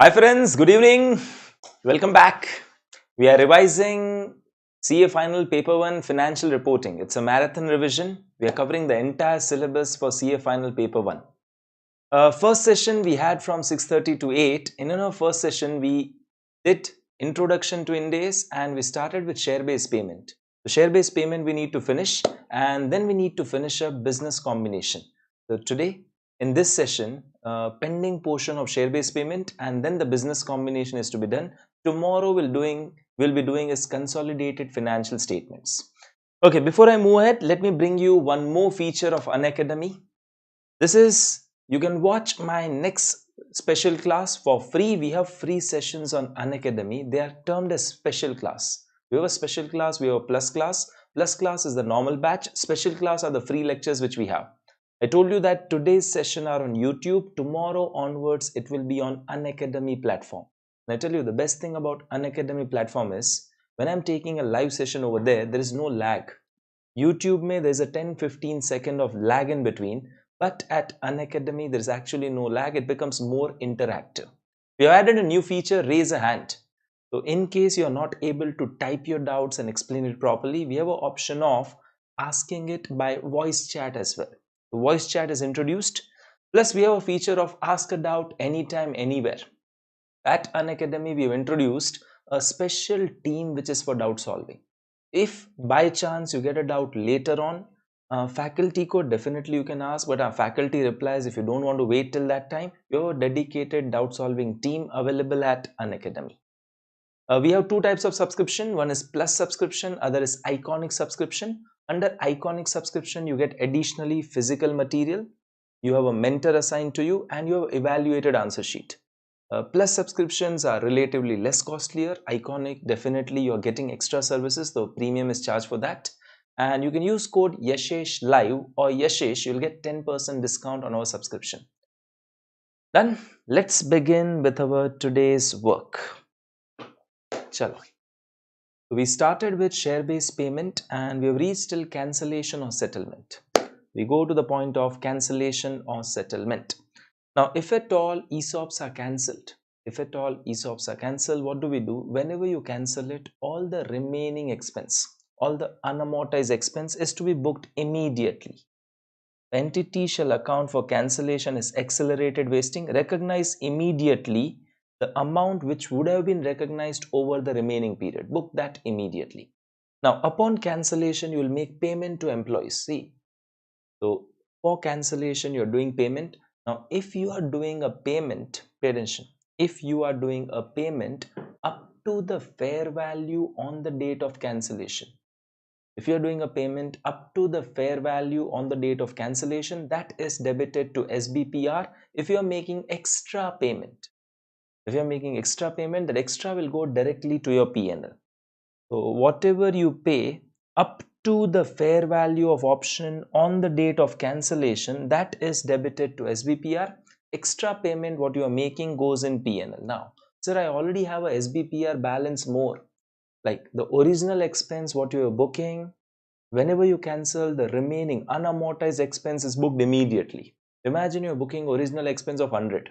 Hi friends, good evening. Welcome back. We are revising CA Final Paper 1 Financial Reporting. It's a marathon revision. We are covering the entire syllabus for CA Final Paper 1. First session we had from 6:30 to 8. In our first session we did introduction to Ind AS and we started with share-based payment. The share-based payment we need to finish and then we need to finish a business combination. So today in this session, pending portion of share-based payment and then the business combination is to be done. Tomorrow we'll be doing is consolidated financial statements. Okay, before I move ahead, let me bring you one more feature of Unacademy. This is, you can watch my next special class for free. We have free sessions on Unacademy. They are termed as special class. We have a special class, we have a plus class. Plus class is the normal batch. Special class are the free lectures which we have. I told you that today's session are on YouTube. Tomorrow onwards, it will be on Unacademy platform. And I tell you, the best thing about Unacademy platform is when I'm taking a live session over there, there is no lag. YouTube mein there's a 10-15 second of lag in between, but at Unacademy there is actually no lag. It becomes more interactive. We have added a new feature, raise a hand. So in case you're not able to type your doubts and explain it properly, we have an option of asking it by voice chat as well. The voice chat is introduced. Plus we have a feature of ask a doubt anytime, anywhere. At Unacademy we have introduced a special team which is for doubt solving. If by chance you get a doubt later on, faculty code definitely you can ask, but our faculty replies if you don't want to wait till that time. You have a dedicated doubt solving team available at Unacademy. We have two types of subscription. One is plus subscription, other is iconic subscription. Under iconic subscription you get additionally physical material, you have a mentor assigned to you, and you have evaluated answer sheet. Plus subscriptions are relatively less costlier. Iconic, definitely you're getting extra services, the premium is charged for that. And you can use code Yeshas Live or Yeshesh, you'll get 10% discount on our subscription. Done. Let's begin with our today's work. Chalo. We started with share-based payment and we have reached till cancellation or settlement. We go to the point of cancellation or settlement. Now, if at all ESOPs are cancelled, what do we do? Whenever you cancel it, all the remaining expense, all the unamortized expense is to be booked immediately. Entity shall account for cancellation as accelerated wasting. Recognize immediately the amount which would have been recognized over the remaining period. Book that immediately. Now, upon cancellation, you will make payment to employees. See, so for cancellation, you're doing payment. Now, if you are doing a payment, pay attention, if you are doing a payment up to the fair value on the date of cancellation, if you're doing a payment up to the fair value on the date of cancellation, that is debited to SBPR. If you're making extra payment, that extra will go directly to your P&L. So whatever you pay up to the fair value of option on the date of cancellation, that is debited to SBPR. Extra payment what you are making goes in P&L. Now, sir, I already have a SBPR balance more. Like the original expense what you are booking, whenever you cancel, the remaining unamortized expense is booked immediately. Imagine you're booking original expense of 100.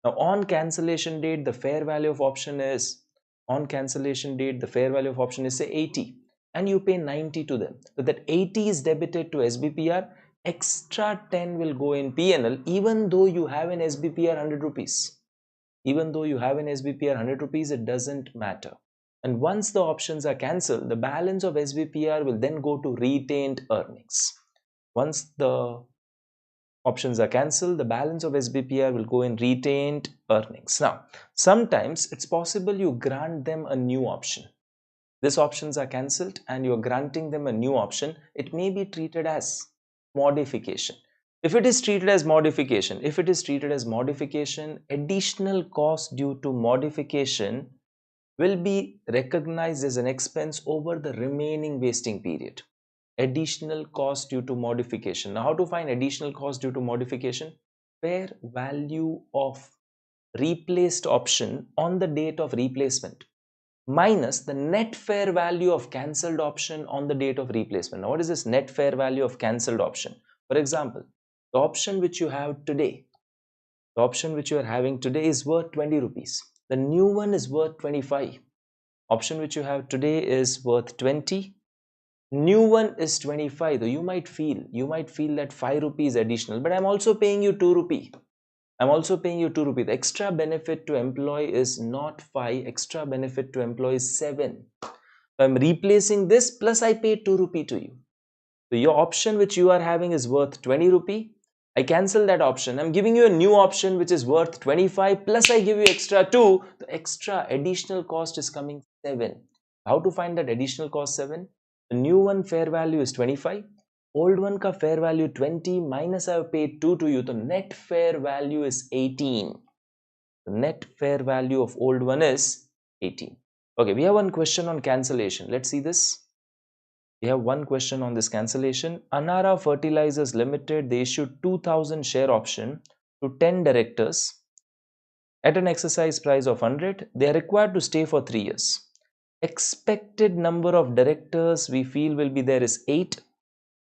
Now on cancellation date, the fair value of option is, say 80 and you pay 90 to them. So that 80 is debited to SBPR, extra 10 will go in P&L even though you have an SBPR 100 rupees. It doesn't matter. And once the options are cancelled, the balance of SBPR will then go to retained earnings. Once the options are cancelled, the balance of SBPR will go in retained earnings. Now, sometimes it's possible you grant them a new option. These options are cancelled and you're granting them a new option. It may be treated as modification. If it is treated as modification, additional cost due to modification will be recognized as an expense over the remaining vesting period. Additional cost due to modification. Now, how to find additional cost due to modification? Fair value of replaced option on the date of replacement minus the net fair value of cancelled option on the date of replacement. Now, what is this net fair value of cancelled option? For example, the option which you have today, The option which you are having today is worth 20 rupees. The new one is worth 25. Option which you have today is worth 20. New one is 25. Though you might feel that 5 rupees additional, but I'm also paying you 2 rupee. I'm also paying you 2 rupee. The extra benefit to employee is not 5. Extra benefit to employee is 7. So I'm replacing this plus I pay 2 rupee to you. So your option which you are having is worth 20 rupee. I cancel that option. I'm giving you a new option which is worth 25 plus I give you extra 2. The extra additional cost is coming 7. How to find that additional cost 7? The new one fair value is 25. Old one ka fair value 20 minus I have paid 2 to you. The net fair value is 18. The net fair value of old one is 18. Okay, we have one question on cancellation. Let's see this. We have one question on this cancellation. Anara Fertilizers Limited, they issued 2000 share option to 10 directors at an exercise price of 100. They are required to stay for 3 years. Expected number of directors we feel will be there is 8,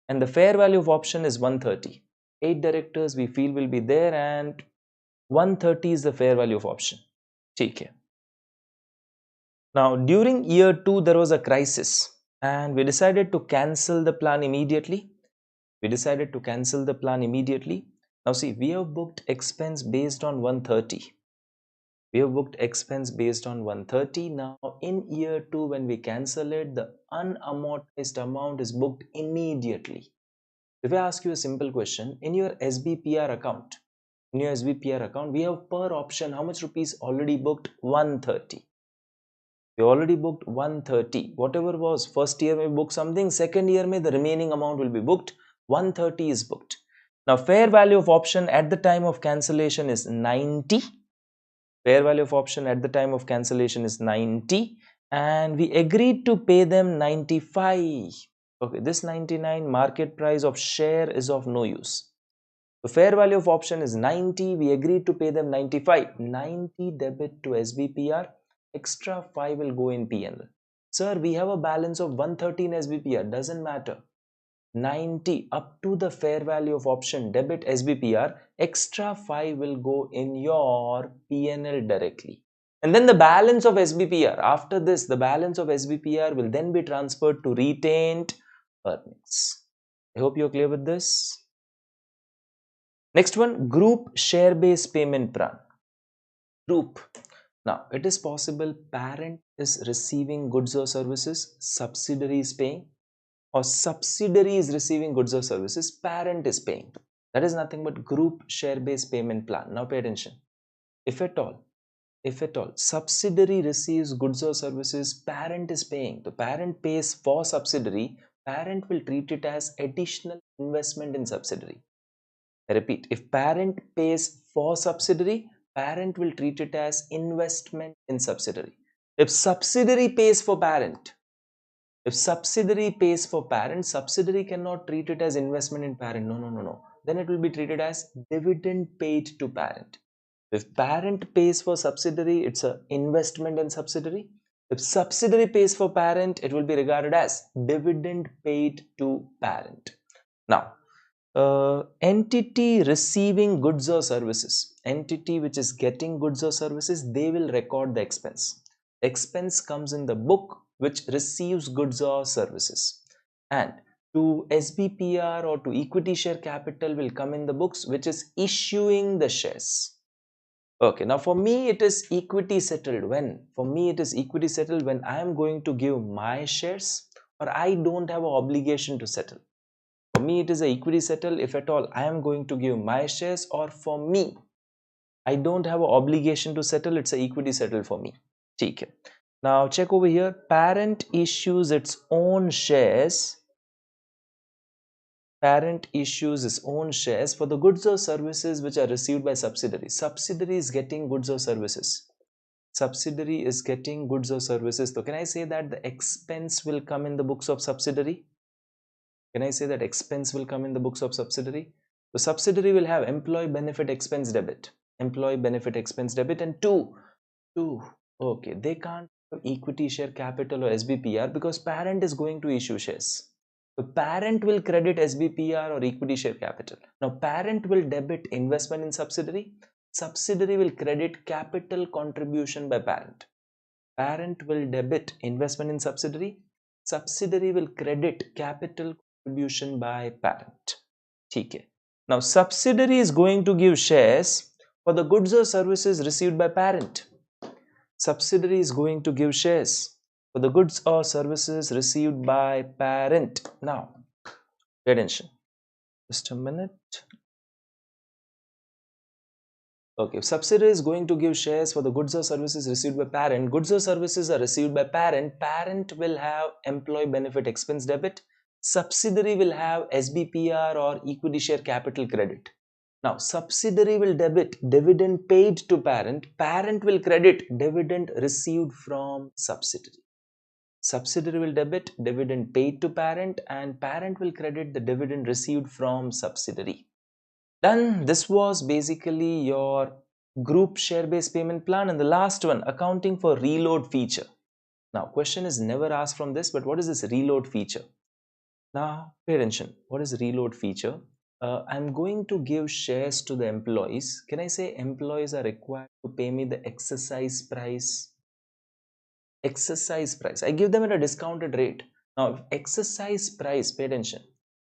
and the fair value of option is 130. 8 directors we feel will be there and 130 is the fair value of option. Okay. Now during year 2 there was a crisis and we decided to cancel the plan immediately. Now see, we have booked expense based on 130. Now in year 2 when we cancel it, the unamortized amount is booked immediately. If I ask you a simple question, in your SBPR account, we have per option how much rupees already booked? 130. We already booked 130. Whatever was first year we booked something, second year the remaining amount will be booked. 130 is booked. Now fair value of option at the time of cancellation is 90. Fair value of option at the time of cancellation is 90 and we agreed to pay them 95. Okay, this 99 market price of share is of no use. The fair value of option is 90. We agreed to pay them 95. 90 debit to SBPR. Extra 5 will go in P&L. Sir, we have a balance of 130 in SBPR. Doesn't matter. 90 up to the fair value of option debit SBPR. Extra 5 will go in your P&L directly. And then the balance of SBPR. After this, the balance of SBPR will then be transferred to retained earnings. I hope you're clear with this. Next one, group share-based payment plan. Group. Now, it is possible parent is receiving goods or services, subsidiary is paying, or subsidiary is receiving goods or services, parent is paying. That is nothing but group share-based payment plan. Now, pay attention. If at all, subsidiary receives goods or services, parent is paying. The parent pays for subsidiary, parent will treat it as additional investment in subsidiary. I repeat, if parent pays for subsidiary, parent will treat it as investment in subsidiary. If subsidiary pays for parent, subsidiary cannot treat it as investment in parent. No. Then it will be treated as dividend paid to parent. If parent pays for subsidiary, it's an investment in subsidiary. If subsidiary pays for parent, it will be regarded as dividend paid to parent. Now, entity receiving goods or services, entity which is getting goods or services, they will record the expense. Expense comes in the book which receives goods or services, and to SBPR or to equity share capital will come in the books which is issuing the shares. Okay, now for me it is equity settled when? For me it is equity settled when I am going to give my shares or I don't have an obligation to settle. For me, it is a equity settle if at all I am going to give my shares, or for me, I don't have an obligation to settle. It's a equity settle for me. Okay. Now check over here. Parent issues its own shares. Parent issues its own shares for the goods or services which are received by subsidiary. Subsidiary is getting goods or services. Subsidiary is getting goods or services. So can I say that the expense will come in the books of subsidiary? Can I say that expense will come in the books of subsidiary? The subsidiary will have employee benefit expense debit, and two, okay, they can't have equity share capital or SBPR because parent is going to issue shares. The parent will credit SBPR or equity share capital. Now parent will debit investment in subsidiary. subsidiary will credit capital contribution by parent. Parent will debit investment in subsidiary. Subsidiary will credit capital contribution by parent. Okay. Now, subsidiary is going to give shares for the goods or services received by parent. Subsidiary is going to give shares for the goods or services received by parent. Now, pay attention. Just a minute. Okay, if subsidiary is going to give shares for the goods or services received by parent, goods or services are received by parent, parent will have employee benefit expense debit, subsidiary will have SBPR or equity share capital credit. Now, subsidiary will debit dividend paid to parent, parent will credit dividend received from subsidiary. Subsidiary will debit dividend paid to parent and parent will credit the dividend received from subsidiary. Then this was basically your group share-based payment plan, and the last one, accounting for reload feature. Now, question is never asked from this, but what is this reload feature? Now, pay attention. What is reload feature? I'm going to give shares to the employees. Can I say employees are required to pay me the exercise price? Exercise price. I give them at a discounted rate. Now, if exercise price, pay attention.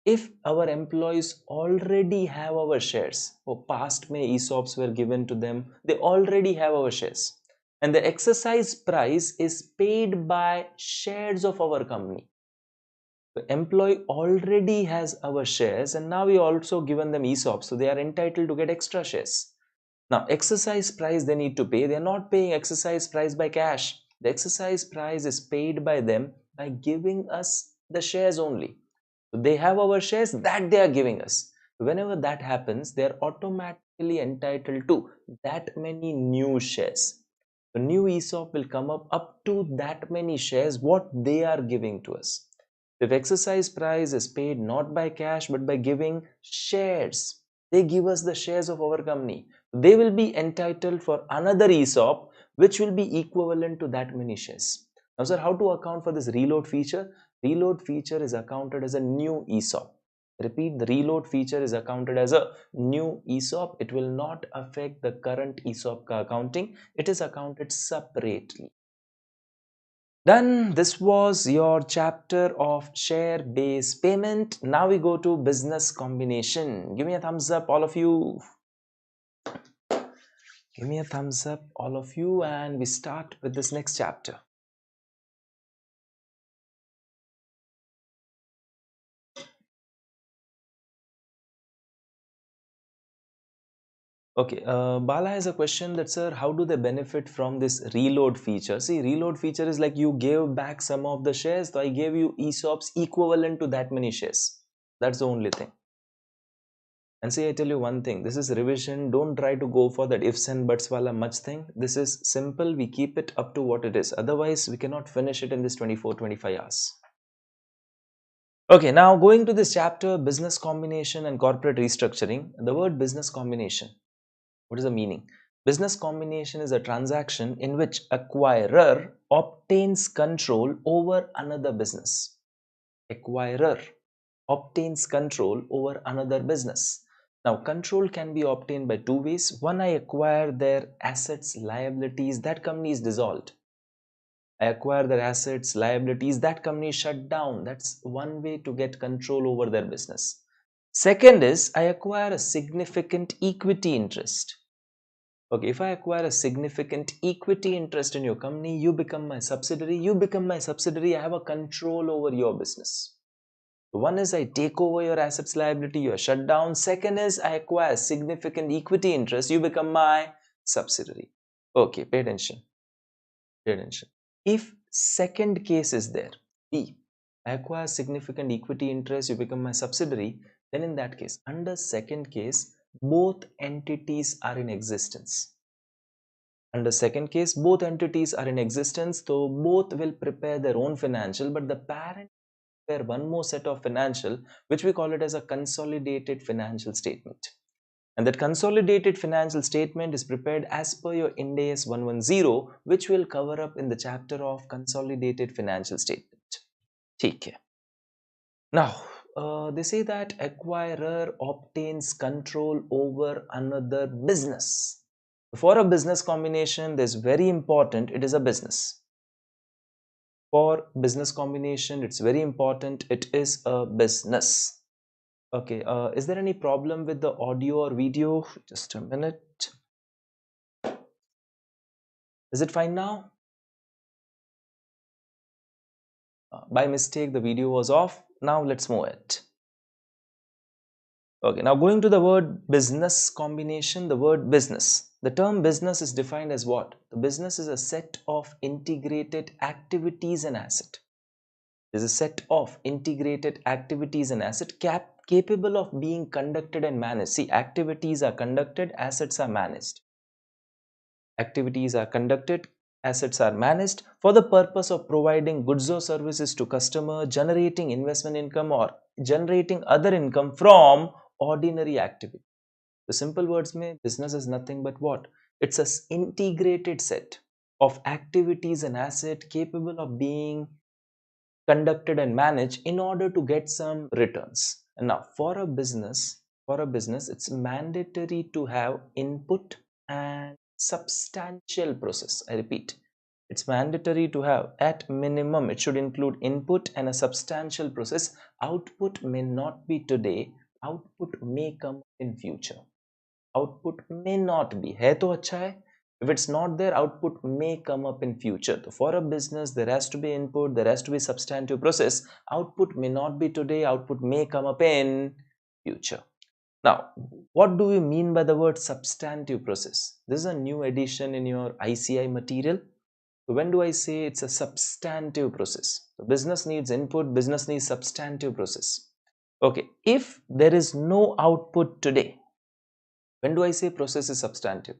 If our employees already have our shares, or past May ESOPs were given to them, they already have our shares. And the exercise price is paid by shares of our company. The employee already has our shares and now we also given them ESOPs, so they are entitled to get extra shares. Now, exercise price they need to pay. They are not paying exercise price by cash. The exercise price is paid by them by giving us the shares only. So they have our shares that they are giving us. Whenever that happens, they are automatically entitled to that many new shares. The new ESOP will come up to that many shares what they are giving to us. If exercise price is paid not by cash but by giving shares, they give us the shares of our company. They will be entitled for another ESOP which will be equivalent to that many shares. Now, sir, how to account for this reload feature? Reload feature is accounted as a new ESOP. Repeat, the reload feature is accounted as a new ESOP. It will not affect the current ESOP accounting. It is accounted separately. Then this was your chapter of share-based payment. Now we go to business combination. Give me a thumbs up, all of you. Give me a thumbs up, all of you, and we start with this next chapter. Okay, Bala has a question that, sir, how do they benefit from this reload feature? See, reload feature is like you gave back some of the shares, so I gave you ESOPs equivalent to that many shares. That's the only thing. And see, I tell you one thing, this is revision. Don't try to go for that ifs and buts wala much thing. This is simple. We keep it up to what it is. Otherwise, we cannot finish it in this 24-25 hours. Okay, now going to this chapter, business combination and corporate restructuring. The word business combination. What is the meaning? Business combination is a transaction in which acquirer obtains control over another business. Acquirer obtains control over another business. Now, control can be obtained by two ways. One, I acquire their assets, liabilities, that company is dissolved. I acquire their assets, liabilities, that company is shut down. That's one way to get control over their business. Second is, I acquire a significant equity interest. Okay, if I acquire a significant equity interest in your company, you become my subsidiary. You become my subsidiary, I have a control over your business. One is I take over your assets liability, you are shut down. Second is I acquire significant equity interest, you become my subsidiary. Okay, pay attention. Pay attention. If second case is there, B, I acquire significant equity interest, you become my subsidiary, then in that case, under second case, both entities are in existence. Under second case, both entities are in existence, so both will prepare their own financial, but the parent prepare one more set of financial, which we call it as a consolidated financial statement. And that consolidated financial statement is prepared as per your Ind AS 110, which will cover up in the chapter of consolidated financial statement. Okay. Now, they say that acquirer obtains control over another business. For a business combination, there's very important, it is a business. For business combination, it's very important, it is a business. Okay, is there any problem with the audio or video? Just a minute. Is it fine now? By mistake, the video was off. Now let's move it. Okay, now going to the word business combination, the word business. The term business is defined as what? The business is a set of integrated activities and asset. Is a set of integrated activities and asset capable of being conducted and managed. See, activities are conducted, assets are managed. Activities are conducted, assets are managed for the purpose of providing goods or services to customer, generating investment income or generating other income from ordinary activity. The simple words mein, business is nothing but what? It's an integrated set of activities and asset capable of being conducted and managed in order to get some returns. And now for a business, it's mandatory to have input and substantial process. I repeat, it's mandatory to have, at minimum, it should include input and a substantial process. Output may not be today, output may come in future. Output may not be. Hai to acha hai. If it's not there, output may come up in future. So for a business, there has to be input, there has to be substantive process. Output may not be today, output may come up in future. Now, what do we mean by the word substantive process? This is a new addition in your ICI material. So when do I say it's a substantive process? The business needs input, business needs substantive process. Okay, if there is no output today, when do I say process is substantive?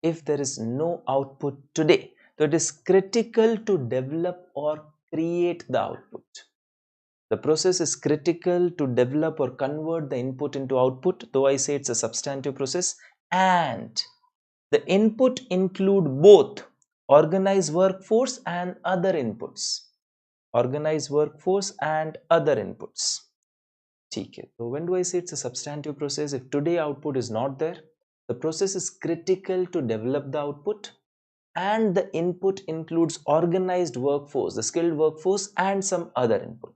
If there is no output today, so it is critical to develop or create the output. The process is critical to develop or convert the input into output, though I say it's a substantive process, and the input include both organized workforce and other inputs. Organized workforce and other inputs. Okay. So when do I say it's a substantive process? If today output is not there, the process is critical to develop the output, and the input includes organized workforce, the skilled workforce, and some other input.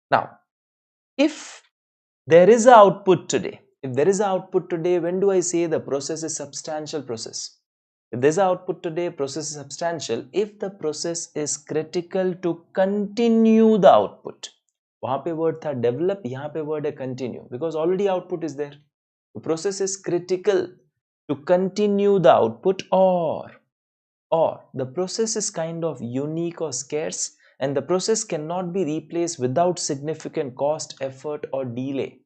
Now, if there is an output today, when do I say the process is substantial process? If there is an output today, process is substantial if the process is critical to continue the output. वहाँ पे word था develop, यहाँ पे word है continue, because already output is there. The process is critical to continue the output, or the process is kind of unique or scarce, and the process cannot be replaced without significant cost, effort, or delay.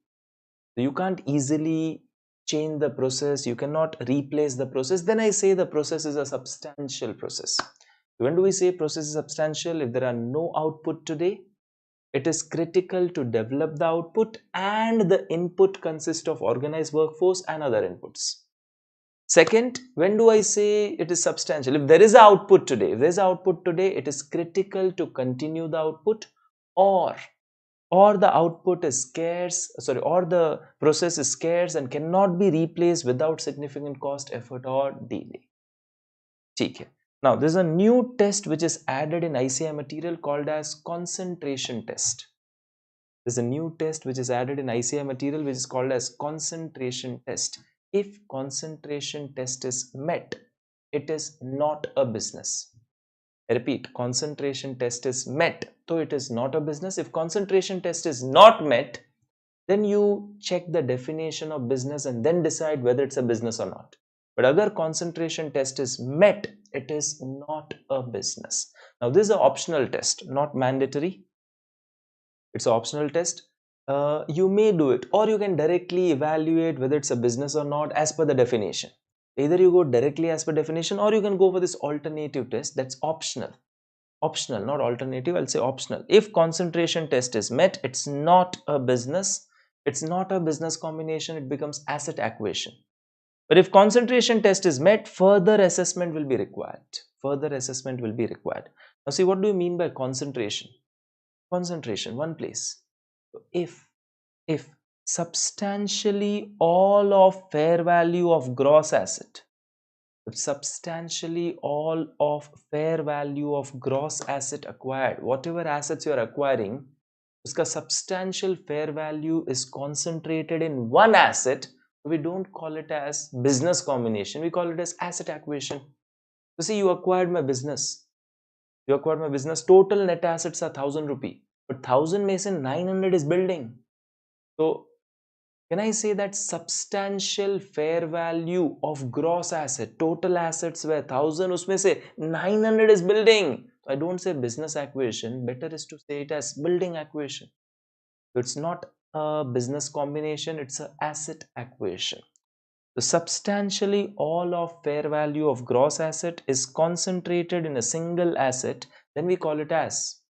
So you can't easily change the process, you cannot replace the process. Then I say the process is a substantial process. When do we say process is substantial? If there are no output today, it is critical to develop the output, and the input consists of organized workforce and other inputs. Second, when do I say it is substantial? If there is output today, it is critical to continue the output, or the output is scarce, or the process is scarce and cannot be replaced without significant cost, effort, or delay. Okay. Now, there is a new test which is added in ICI material called as concentration test. There is a new test which is added in ICI material which is called as concentration test. If concentration test is met, it is not a business. I repeat, concentration test is met, so it is not a business. If concentration test is not met, then you check the definition of business and then decide whether it's a business or not. But agar concentration test is met, it is not a business. Now this is an optional test, not mandatory. It's an optional test. You may do it, or you can directly evaluate whether it's a business or not as per the definition. Either you go directly as per definition, or you can go for this alternative test. That's optional. Optional, not alternative, I'll say optional. If concentration test is met, it's not a business. It's not a business combination, it becomes asset acquisition. But if concentration test is met, further assessment will be required. Now see, what do you mean by concentration? Concentration, one place. If substantially all of fair value of gross asset, substantially all of fair value of gross asset acquired, whatever assets you are acquiring, uska substantial fair value is concentrated in one asset. We don't call it as business combination, we call it as asset acquisition. So see, you acquired my business, total net assets are 1000 rupee, but 1000 में से 900 is building. So can I say that substantial fair value of gross asset, total assets were 1000, usme se 900 is building. So I don't say business acquisition, better is to say it as building acquisition. So it's not a business combination, it's an asset acquisition. So substantially all of fair value of gross asset is concentrated in a single asset, then we call it as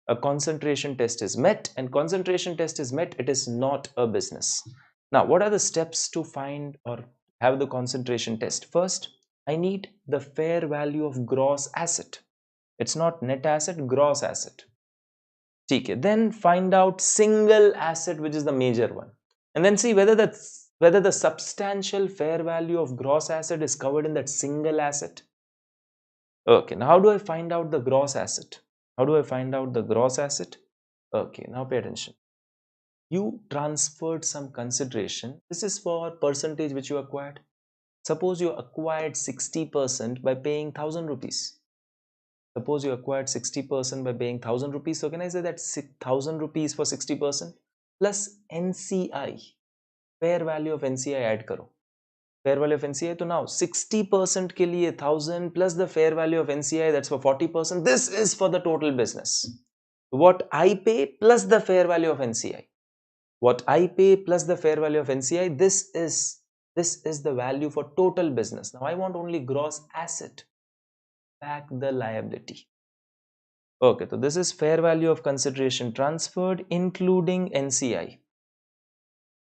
a concentration test is met, and concentration test is met, it is not a business. Now, what are the steps to find or have the concentration test? First, I need the fair value of gross asset. It's not net asset, gross asset. Okay. Then find out single asset, which is the major one, and then see whether the substantial fair value of gross asset is covered in that single asset. Okay. Now, how do I find out the gross asset? Okay, now pay attention. You transferred some consideration. This is for percentage which you acquired. Suppose you acquired 60% by paying 1000 rupees. Suppose you acquired 60% by paying 1000 rupees. So can I say that 1000 rupees for 60% plus NCI, fair value of NCI add karo. Fair value of NCI, so now 60% ke liye 1000 plus the fair value of NCI, that's for 40%. This is for the total business. What I pay plus the fair value of NCI. What I pay plus the fair value of NCI, this is the value for total business. Now I want only gross asset, back the liability. Okay, so this is fair value of consideration transferred including NCI.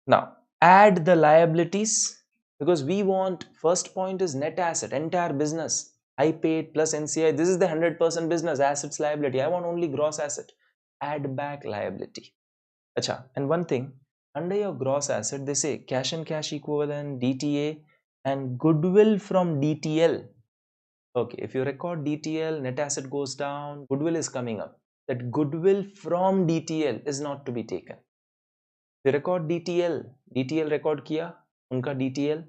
Now add the liabilities, because we want, first point is net asset, entire business. I paid plus NCI, this is the 100% business, assets liability. I want only gross asset, add back liability. Acha, and one thing, under your gross asset, they say cash and cash equivalent, DTA, and goodwill from DTL. Okay, if you record DTL, net asset goes down, goodwill is coming up. That goodwill from DTL is not to be taken. If you record DTL record kiya, unka DTL.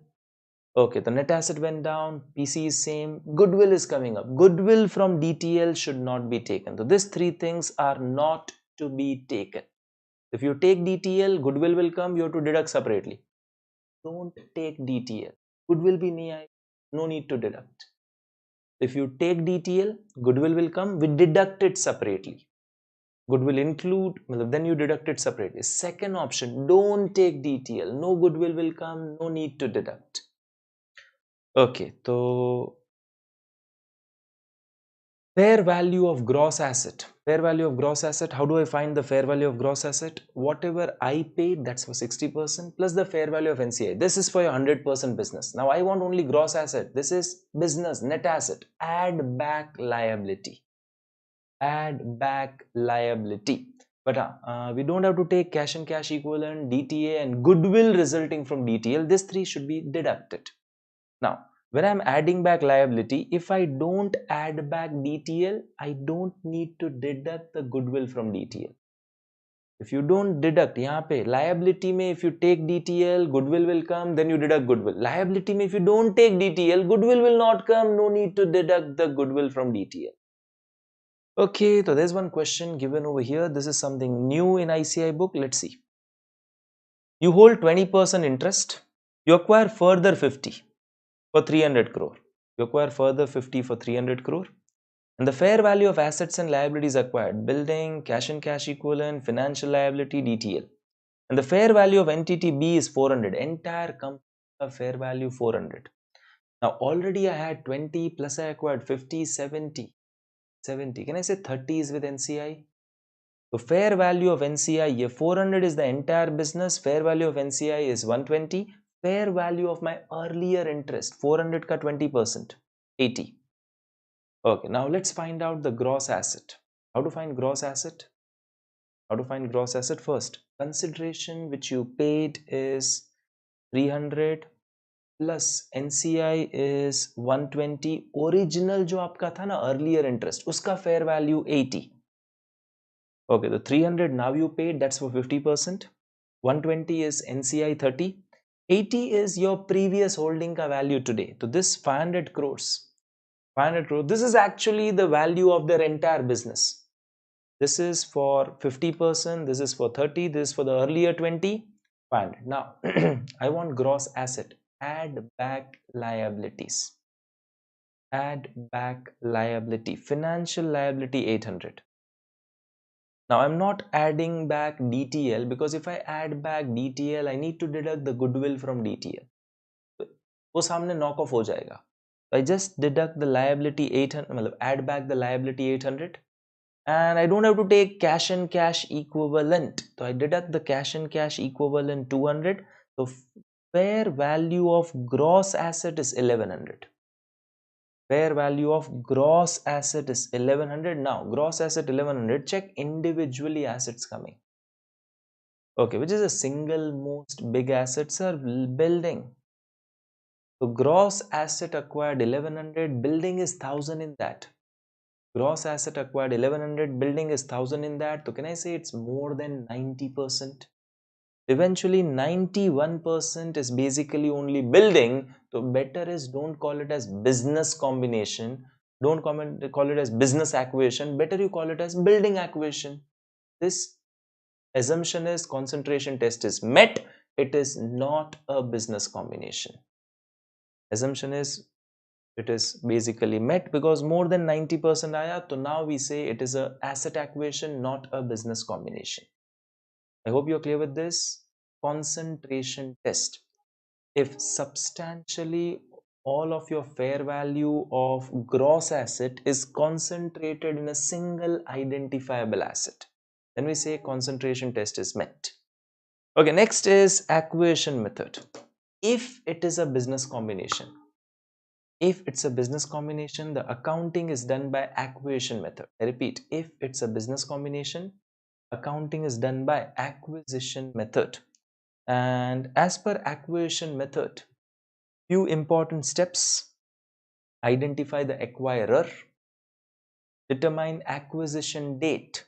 Okay, the net asset went down, PC is same, goodwill is coming up. Goodwill from DTL should not be taken. So these three things are not to be taken. If you take DTL, goodwill will come, you have to deduct separately. Don't take DTL. Goodwill bhi nahi aaye, no need to deduct. If you take DTL, goodwill will come, we deduct it separately. Goodwill include, then you deduct it separately. Second option, don't take DTL. No goodwill will come, no need to deduct. Okay, so fair value of gross asset. Fair value of gross asset. How do I find the fair value of gross asset? Whatever I paid, that's for 60% plus the fair value of NCI. This is for your 100% business. Now I want only gross asset. This is business, net asset. Add back liability. Add back liability. But we don't have to take cash and cash equivalent, DTA, and goodwill resulting from DTL. These three should be deducted. Now, when I'm adding back liability, if I don't add back DTL, I don't need to deduct the goodwill from DTL. If you don't deduct, यहाँ पे liability में if you take DTL, goodwill will come, then you deduct goodwill. Liability में if you don't take DTL, goodwill will not come, no need to deduct the goodwill from DTL. Okay, so there's one question given over here. This is something new in ICI book. Let's see. You hold 20% interest. You acquire further 50 for 300 crore. You acquire further 50 for 300 crore. And the fair value of assets and liabilities acquired, building, cash and cash equivalent, financial liability, DTL. And the fair value of entity B is 400. Entire company fair value 400. Now already I had 20 plus I acquired 50, 70. Can I say 30 is with NCI? So fair value of NCI, 400 is the entire business. Fair value of NCI is 120. Fair value of my earlier interest, 400 ka 20%, 80. Okay, now let's find out the gross asset. How to find gross asset? First, consideration which you paid is 300 plus NCI is 120, original जो आपका था ना earlier interest उसका fair value 80. Okay, the 300 now you paid, that's for 50%. 120 is NCI 30. 80 is your previous holding ka value today. So this 500 crores, 500 crores, this is actually the value of their entire business. This is for 50%, this is for 30, this is for the earlier 20, 500. Now, I want gross asset. Add back liabilities. Add back liability. Financial liability 800. Now, I'm not adding back DTL because if I add back DTL, I need to deduct the goodwill from DTL. वो सामने knock off हो जाएगा. I just deduct the liability 800, add back the liability 800. And I don't have to take cash and cash equivalent. So I deduct the cash and cash equivalent 200. So fair value of gross asset is 1100. Fair value of gross asset is 1100. Now gross asset 1100. Check individually assets coming. Okay, which is the single most big asset, sir? Building. So gross asset acquired 1100. Building is 1000 in that. Gross asset acquired 1100, building is 1000 in that. So can I say it's more than 90%? Eventually 91% is basically only building. So better is don't call it as business combination. Don't call it as business acquisition. Better you call it as building acquisition. This assumption is concentration test is met. It is not a business combination. Assumption is it is basically met because more than 90% aaya. So now we say it is a asset acquisition, not a business combination. I hope you're clear with this. Concentration test. If substantially all of your fair value of gross asset is concentrated in a single identifiable asset, then we say concentration test is met. Okay, next is acquisition method. If it is a business combination, if it's a business combination, the accounting is done by acquisition method. I repeat, if it's a business combination, accounting is done by acquisition method. And as per acquisition method, few important steps: identify the acquirer, determine acquisition date,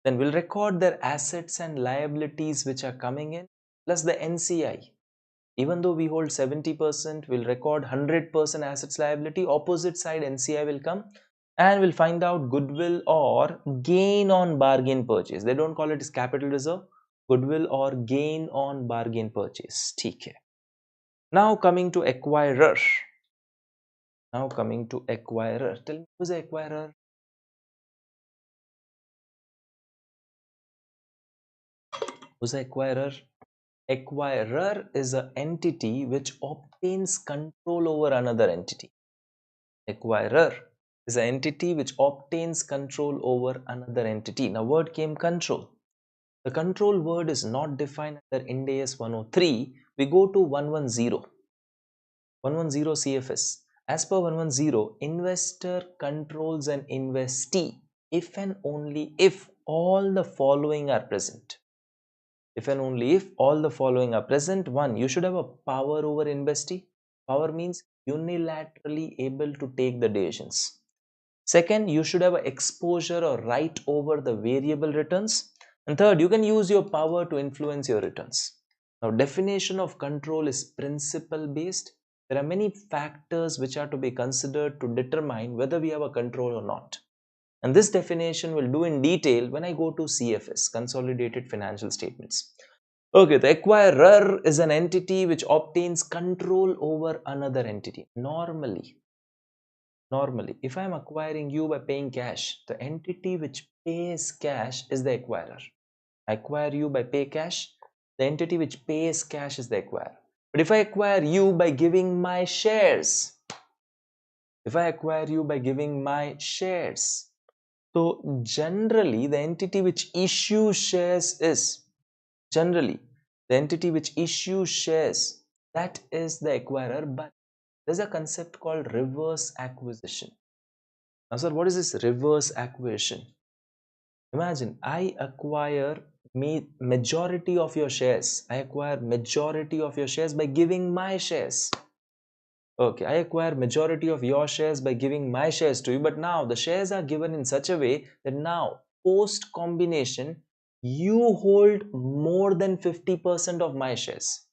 then we'll record their assets and liabilities which are coming in, plus the NCI. Even though we hold 70%, we'll record 100% assets liability. Opposite side NCI will come and we'll find out goodwill or gain on bargain purchase. They don't call it as capital reserve. Goodwill or gain on bargain purchase. Okay. Now coming to acquirer. Tell me, who's the acquirer? Who's the acquirer? Acquirer is an entity which obtains control over another entity. Acquirer is an entity which obtains control over another entity. Now, word came control. The control word is not defined under Ind AS 103. We go to 110. 110 CFS. As per 110, investor controls an investee if and only if all the following are present. If and only if all the following are present. 1. You should have a power over investee. Power means unilaterally able to take the decisions. Second, you should have an exposure or right over the variable returns. And third, you can use your power to influence your returns. Now, definition of control is principle based. There are many factors which are to be considered to determine whether we have a control or not. And this definition will do in detail when I go to CFS, Consolidated Financial Statements. Okay, the acquirer is an entity which obtains control over another entity. Normally, if I am acquiring you by paying cash, the entity which pays cash is the acquirer. I acquire you by pay cash, the entity which pays cash is the acquirer. But if I acquire you by giving my shares, so generally the entity which issues shares is, that is the acquirer. But there's a concept called reverse acquisition. Now sir, what is this reverse acquisition? Imagine I acquire majority of your shares. I acquire majority of your shares by giving my shares. Okay, I acquire majority of your shares by giving my shares to you, but now the shares are given in such a way that now post combination you hold more than 50% of my shares.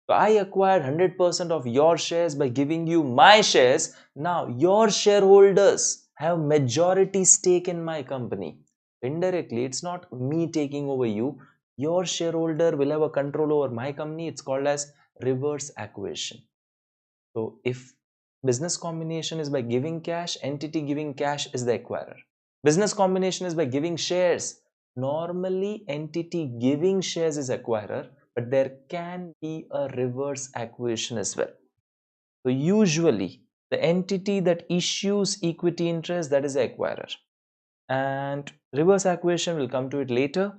So I acquired 100% of your shares by giving you my shares. Now your shareholders have majority stake in my company. Indirectly, it's not me taking over you. Your shareholder will have a control over my company. It's called as reverse acquisition. So if business combination is by giving cash, entity giving cash is the acquirer. Business combination is by giving shares. Normally, entity giving shares is acquirer, but there can be a reverse acquisition as well. So usually, the entity that issues equity interest, that is the acquirer. And reverse acquisition, will come to it later.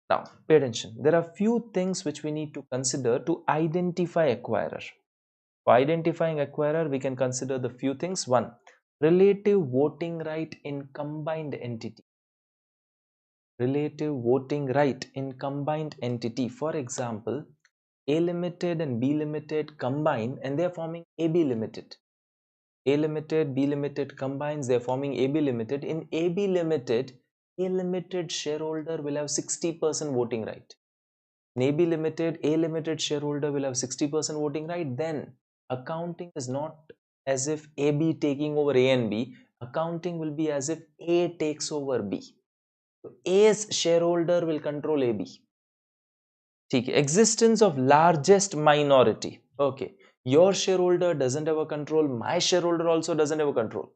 Now, pay attention. There are few things which we need to consider to identify acquirer. For identifying acquirer, we can consider the few things. One, relative voting right in combined entity. Relative voting right in combined entity. For example, A Limited and B Limited combine and they are forming AB Limited. A Limited, B Limited combines, they are forming AB Limited. In AB Limited, A Limited shareholder will have 60% voting right. In AB Limited, A Limited shareholder will have 60% voting right. Then accounting is not as if AB taking over A and B. Accounting will be as if A takes over B. So A's shareholder will control AB. Existence of largest minority. Okay, your shareholder doesn't have a control, my shareholder also doesn't have a control.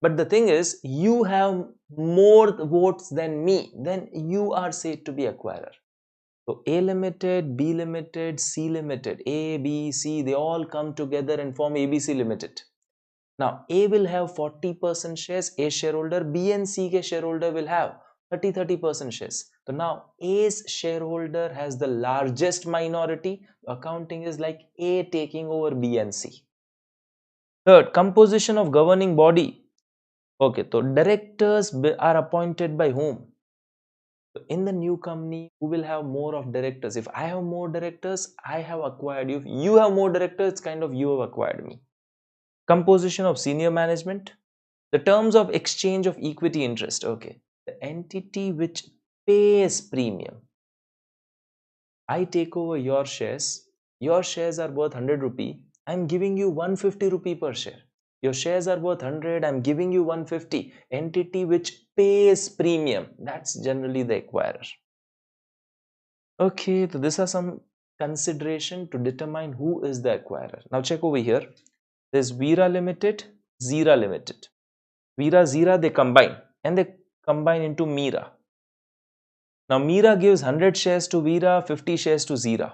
But the thing is, you have more votes than me, then you are said to be acquirer. So A Limited, B Limited, C Limited, A, B, C, they all come together and form ABC Limited. Now A will have 40% shares, A shareholder, B and C ke shareholder will have 30% shares. So now A's shareholder has the largest minority. Accounting is like A taking over B and C. Third, composition of governing body. Okay, so directors are appointed by whom? So in the new company, who will have more of directors? If I have more directors, I have acquired you. If you have more directors, it's kind of you have acquired me. Composition of senior management. The terms of exchange of equity interest. Okay, the entity which pays premium. I take over your shares. Your shares are worth 100 rupee. I'm giving you 150 rupee per share. Your shares are worth 100. I'm giving you 150. Entity which pays premium. That's generally the acquirer. Okay, so these are some consideration to determine who is the acquirer. Now check over here. There's Veera Limited, Zira Limited. Veera, Zira, they combine and they combine into Meera. Now Meera gives 100 shares to Veera, 50 shares to Zira.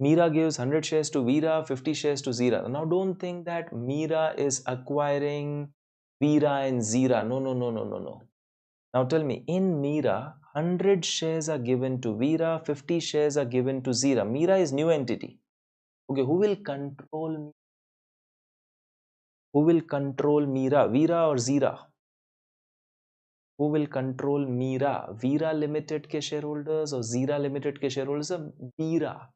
Meera gives 100 shares to Veera, 50 shares to Zira. Now don't think that Meera is acquiring Veera and Zira. No, no, no, no, no, no. Now tell me, in Meera, 100 shares are given to Veera, 50 shares are given to Zira. Meera is new entity. Okay, who will control me? Who will control Meera? Veera or Zira? Who will control Meera? Veera Limited ke shareholders or Zira Limited ke shareholders? Veera.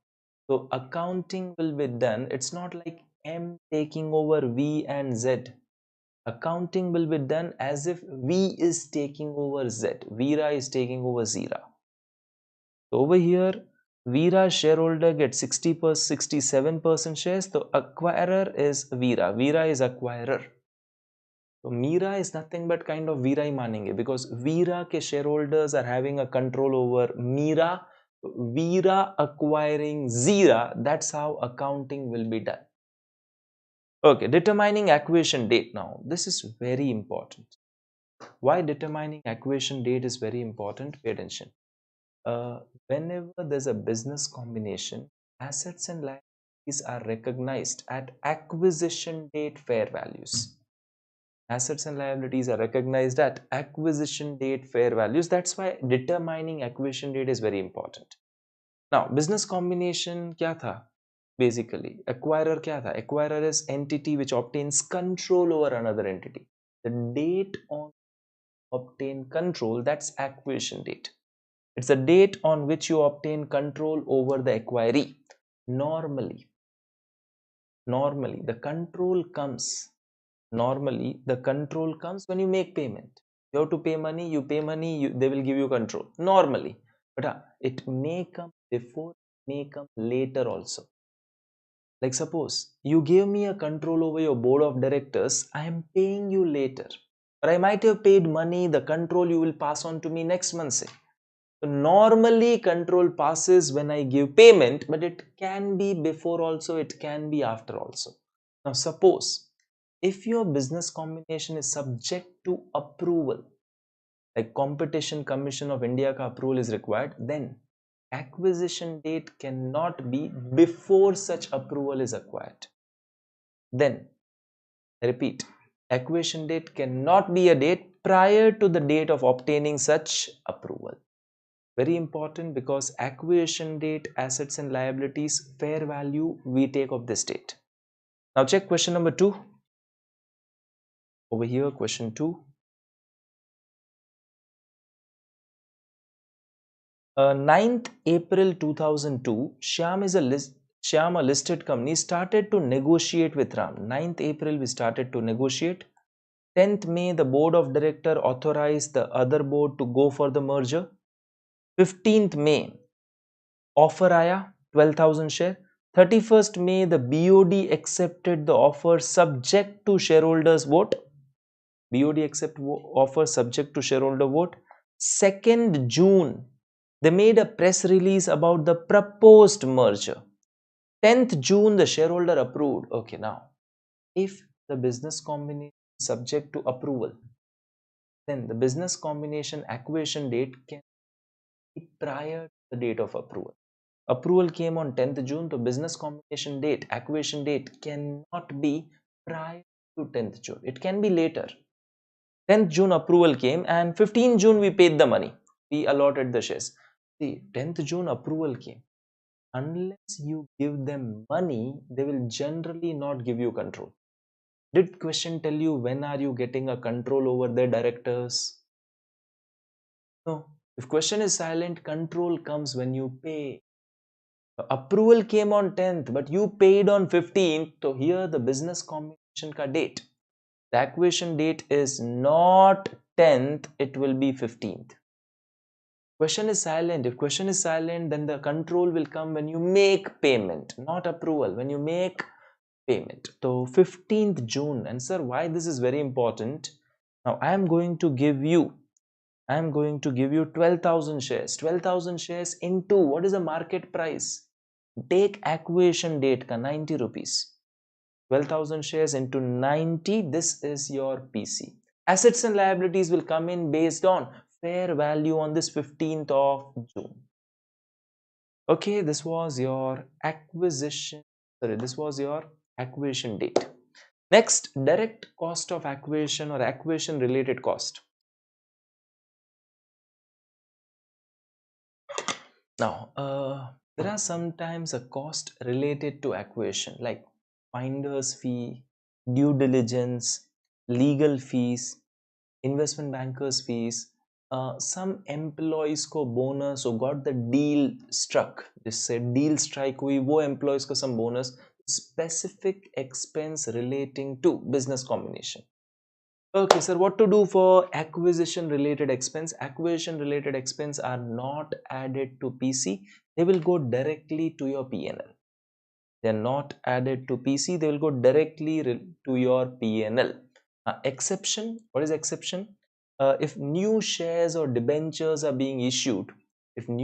So accounting will be done. It's not like M taking over V and Z. Accounting will be done as if V is taking over Z. Veera is taking over Zira. So over here, Veera shareholder gets 67% shares. So acquirer is Veera. Veera is acquirer. So Meera is nothing but kind of Veera ही मानेंगे because Veera के shareholders are having a control over Meera. Veera acquiring Zira. That's how accounting will be done. Okay, determining acquisition date. Now, this is very important. Why determining acquisition date is very important? Pay attention. Whenever there's a business combination, assets and liabilities are recognized at acquisition date fair values. Assets and liabilities are recognized at acquisition date fair values. That's why determining acquisition date is very important. Now, business combination kya tha? Basically, acquirer kya tha? Acquirer is entity which obtains control over another entity. The date on obtain control, that's acquisition date. It's the date on which you obtain control over the acquiree. Normally, Normally, the control comes. Normally, the control comes when you make payment. You have to pay money, they will give you control. Normally. But it may come before, may come later also. Like suppose you gave me a control over your board of directors, I am paying you later. Or I might have paid money, the control you will pass on to me next month, say. So normally control passes when I give payment, but it can be before also, it can be after also. Now suppose if your business combination is subject to approval, like Competition Commission of India ka approval is required, then acquisition date cannot be before such approval is acquired. Then, I repeat, acquisition date cannot be a date prior to the date of obtaining such approval. Very important, because acquisition date, assets and liabilities, fair value we take of this date. Now check question number 2. Over here, question 2. 9th April 2002, Shyam, a listed company, started to negotiate with Ram. 9th April, we started to negotiate. 10th May, the board of director authorized the other board to go for the merger. 15th May, offer aaya, 12,000 share. 31st May, the BOD accepted the offer subject to shareholders' vote. BOD accept offer subject to shareholder vote. 2nd June, they made a press release about the proposed merger. 10th June, the shareholder approved. Okay, now, if the business combination is subject to approval, then the business combination acquisition date can be prior to the date of approval. Approval came on 10th June, the business combination date, acquisition date cannot be prior to 10th June. It can be later. 10th June approval came and 15th June we paid the money. We allotted the shares. See, 10th June approval came. Unless you give them money, they will generally not give you control. Did question tell you when are you getting a control over their directors? No. If question is silent, control comes when you pay. Approval came on 10th, but you paid on 15th. So here the business combination ka date. The acquisition date is not 10th, it will be 15th. Question is silent. If question is silent, then the control will come when you make payment, not approval, when you make payment. So 15th June. And sir, why this is very important? Now I am going to give you 12,000 shares. 12,000 shares into what is the market price? Take acquisition date ka 90 rupees. 12,000 shares into 90. This is your PC. Assets and liabilities will come in based on fair value on this 15th of June. Okay, this was your acquisition. Sorry, this was your acquisition date. Next, direct cost of acquisition or acquisition related cost. Now, there are sometimes a cost related to acquisition like finder's fee, due diligence, legal fees, investment bankers fees. Some employees को bonus or got the deal struck, just said deal strike हुई, वो employees को some bonus, specific expense relating to business combination. Okay, sir, what to do for acquisition related expense? Acquisition related expense are not added to PC. They will go directly to your P&L. They are not added to PC. They will go directly to your P&L. Exception. What is exception? If new shares or debentures are being issued, then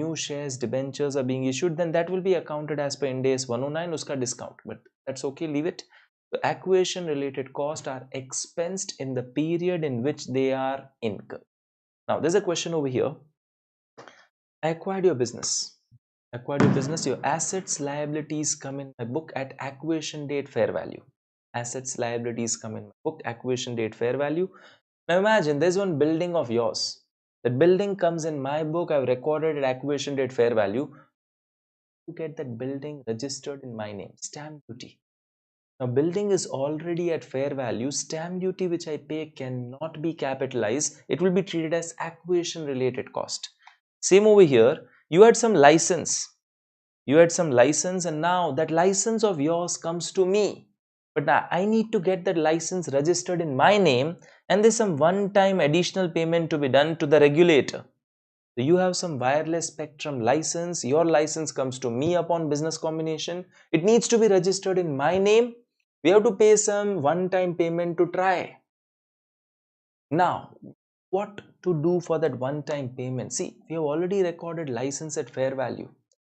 that will be accounted as per Ind AS 109, uska discount. But that's okay, leave it. The acquisition related costs are expensed in the period in which they are incurred. Now, there's a question over here. I acquired your business. Your assets, liabilities come in my book at acquisition date fair value. Assets, liabilities come in my book, acquisition date fair value. Now imagine there's one building of yours. That building comes in my book, I've recorded at acquisition date fair value. You get that building registered in my name, stamp duty. Now building is already at fair value, stamp duty which I pay cannot be capitalized. It will be treated as acquisition related cost. Same over here, you had some license. And now that license of yours comes to me. but I need to get that license registered in my name, and there's some one-time additional payment to be done to the regulator. So you have some wireless spectrum license, your license comes to me upon business combination, it needs to be registered in my name, we have to pay some one-time payment to try. Now, what to do for that one-time payment? See, we have already recorded license at fair value.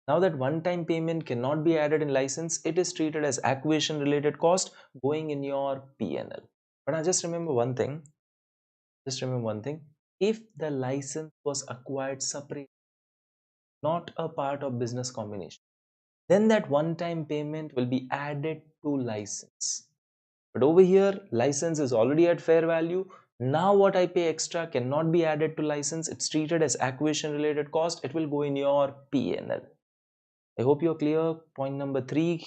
Now that one-time payment cannot be added in license, it is treated as acquisition related cost going in your P&L. But now just remember one thing. If the license was acquired separately, not a part of business combination, then that one-time payment will be added to license. But over here, license is already at fair value. Now what I pay extra cannot be added to license. It's treated as acquisition related cost. It will go in your P&L. I hope you're clear. Point number 3.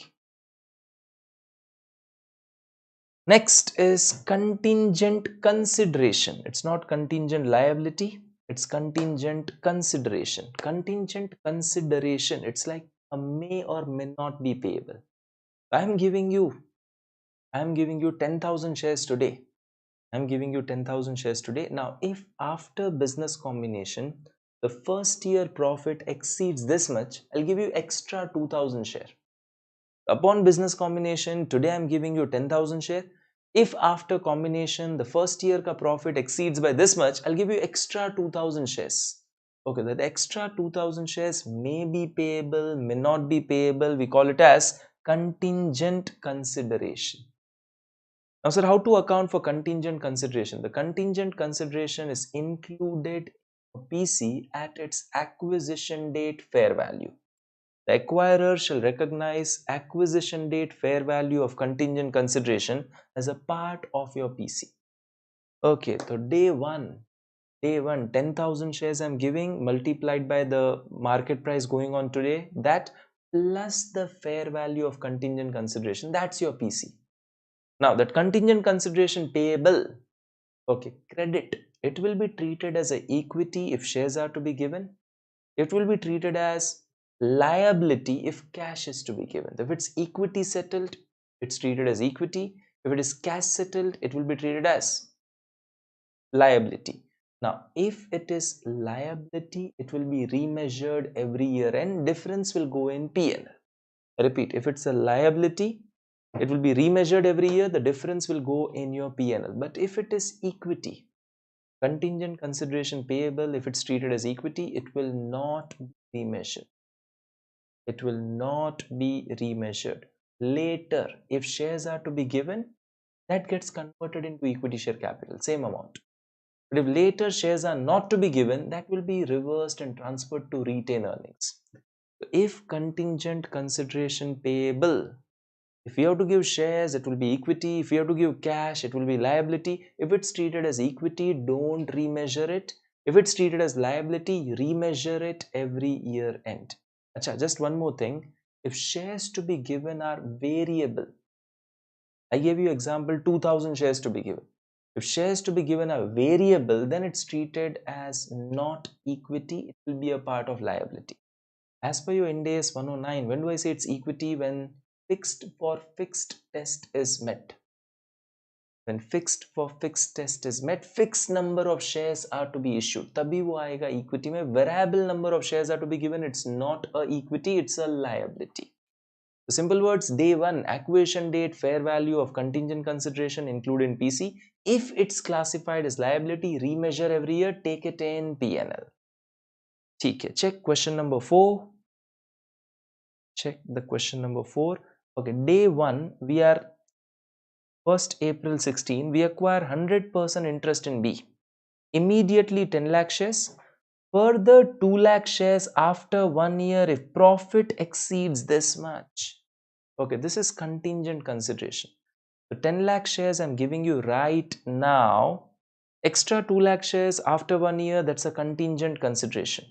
Next is contingent consideration. It's not contingent liability. It's contingent consideration. Contingent consideration. It's like a may or may not be payable. I'm giving you 10,000 shares today. Now, if after business combination, the first year profit exceeds this much, I'll give you extra 2,000 share. Upon business combination, today I'm giving you 10,000 share. If after combination, the first year ka profit exceeds by this much, I'll give you extra 2,000 shares. Okay, that extra 2,000 shares may be payable, may not be payable. We call it as contingent consideration. Now, sir, how to account for contingent consideration? The contingent consideration is included in PC at its acquisition date fair value. The acquirer shall recognize acquisition date fair value of contingent consideration as a part of your PC. Okay, so day one, 10,000 shares I'm giving multiplied by the market price going on today, that plus the fair value of contingent consideration, that's your PC. Now that contingent consideration payable, okay, credit, it will be treated as an equity if shares are to be given. It will be treated as liability if cash is to be given. If it's equity settled, it's treated as equity. If it is cash settled, it will be treated as liability. Now, if it is liability, it will be remeasured every year and difference will go in P&L. Repeat, if it's a liability, it will be remeasured every year, the difference will go in your P&L. But if it is equity, contingent consideration payable, if it's treated as equity, it will not be remeasured. It will not be remeasured. Later, if shares are to be given, that gets converted into equity share capital, same amount. But if later shares are not to be given, that will be reversed and transferred to retained earnings. If contingent consideration payable, if you have to give shares, it will be equity. If you have to give cash, it will be liability. If it's treated as equity, don't remeasure it. If it's treated as liability, remeasure it every year end. Achha, just one more thing. If shares to be given are variable, I gave you example 2,000 shares to be given. If shares to be given are variable, then it's treated as not equity. It will be a part of liability. As per your Ind AS 109, when do I say it's equity? When fixed for fixed test is met. When fixed for fixed test is met, fixed number of shares are to be issued. Tabhi wo aayega equity mein. Variable number of shares are to be given. It's not a equity, it's a liability. The simple words, day one, acquisition date, fair value of contingent consideration included in PC. If it's classified as liability, remeasure every year, take it in P&L. Check question number 4. Check the question number 4. Okay, day 1, we are 1st April 16, we acquire 100% interest in B. Immediately 10 lakh shares. Further 2 lakh shares after 1 year if profit exceeds this much. Okay, this is contingent consideration. So 10 lakh shares I'm giving you right now. Extra 2 lakh shares after 1 year, that's a contingent consideration.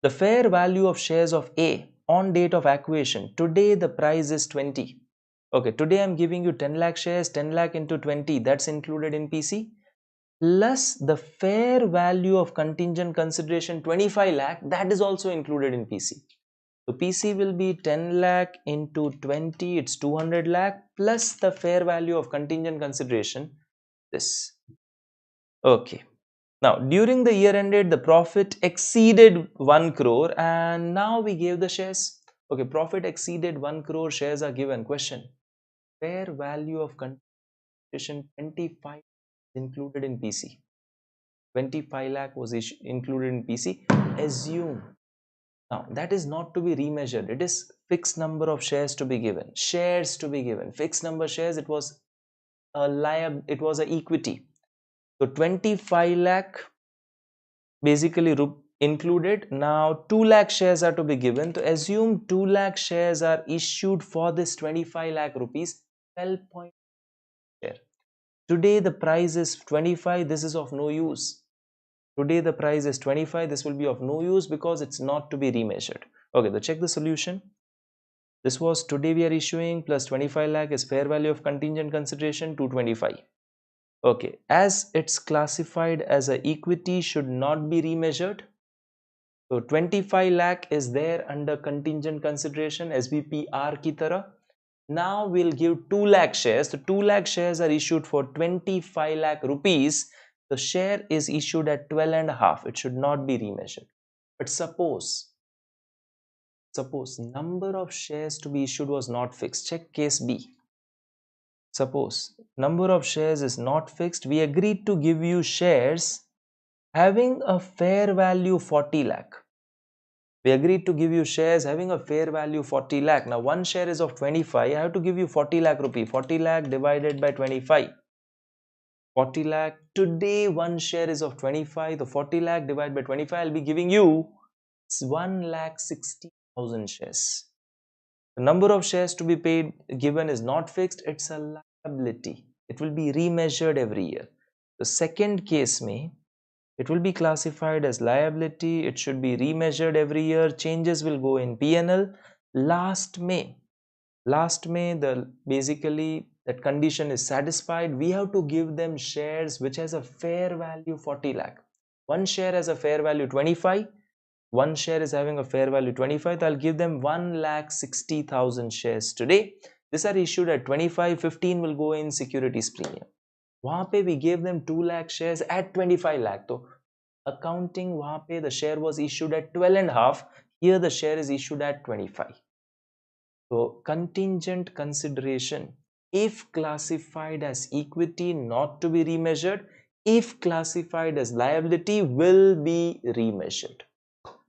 The fair value of shares of A on date of acquisition, today the price is 20. Okay, today I'm giving you 10 lakh shares, 10 lakh into 20, that's included in PC. Plus the fair value of contingent consideration 25 lakh, that is also included in PC. So PC will be 10 lakh into 20, it's 200 lakh plus the fair value of contingent consideration, this. Okay. Now, during the year ended, the profit exceeded 1 crore and now we gave the shares. Okay, profit exceeded 1 crore, shares are given. Question: fair value of consideration 25 included in PC. 25 lakh was included in PC. Assume. Now, that is not to be remeasured. It is fixed number of shares to be given. Shares to be given. Fixed number shares, it was it was a equity. So 25 lakh basically included. Now 2 lakh shares are to be given. To assume 2 lakh shares are issued for this 25 lakh rupees, 12 point share. Today the price is 25. This is of no use. Today the price is 25. This will be of no use because it's not to be remeasured. Okay, so check the solution. This was today we are issuing plus 25 lakh is fair value of contingent consideration 225. Okay, as it's classified as a equity, should not be remeasured. So 25 lakh is there under contingent consideration SBPR ki tarah. Now we'll give 2 lakh shares. So 2 lakh shares are issued for 25 lakh rupees. The share is issued at 12 and a half. It should not be remeasured. But suppose number of shares to be issued was not fixed. Check case B. Suppose number of shares is not fixed. We agreed to give you shares having a fair value 40 lakh. We agreed to give you shares having a fair value 40 lakh. Now one share is of 25. I have to give you 40 lakh rupee. 40 lakh divided by 25. 40 lakh. Today one share is of 25. The 40 lakh divided by 25. I'll be giving you 1,60,000 shares. The number of shares to be given is not fixed. It's a liability. It will be remeasured every year. The second case it will be classified as liability. It should be remeasured every year. Changes will go in P&L. Last May, basically that condition is satisfied. We have to give them shares which has a fair value 40 lakh. One share has a fair value 25. One share is having a fair value 25. I'll give them 1,60,000 shares today. These are issued at 25. 15 will go in securities premium. वहाँ पे we gave them 2 lakh shares at 25 lakh. तो accounting वहाँ पे the share was issued at 12 and a half. Here the share is issued at 25. So contingent consideration, if classified as equity, not to be remeasured. If classified as liability, will be remeasured.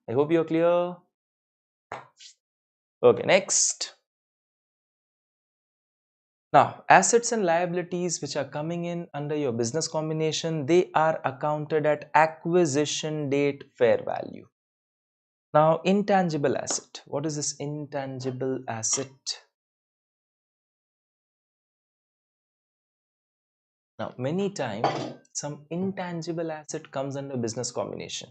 I hope you're clear. Okay, next. Now, assets and liabilities which are coming in under your business combination, they are accounted at acquisition date fair value. Now, intangible asset. What is this intangible asset? Now, many times some intangible asset comes under business combination.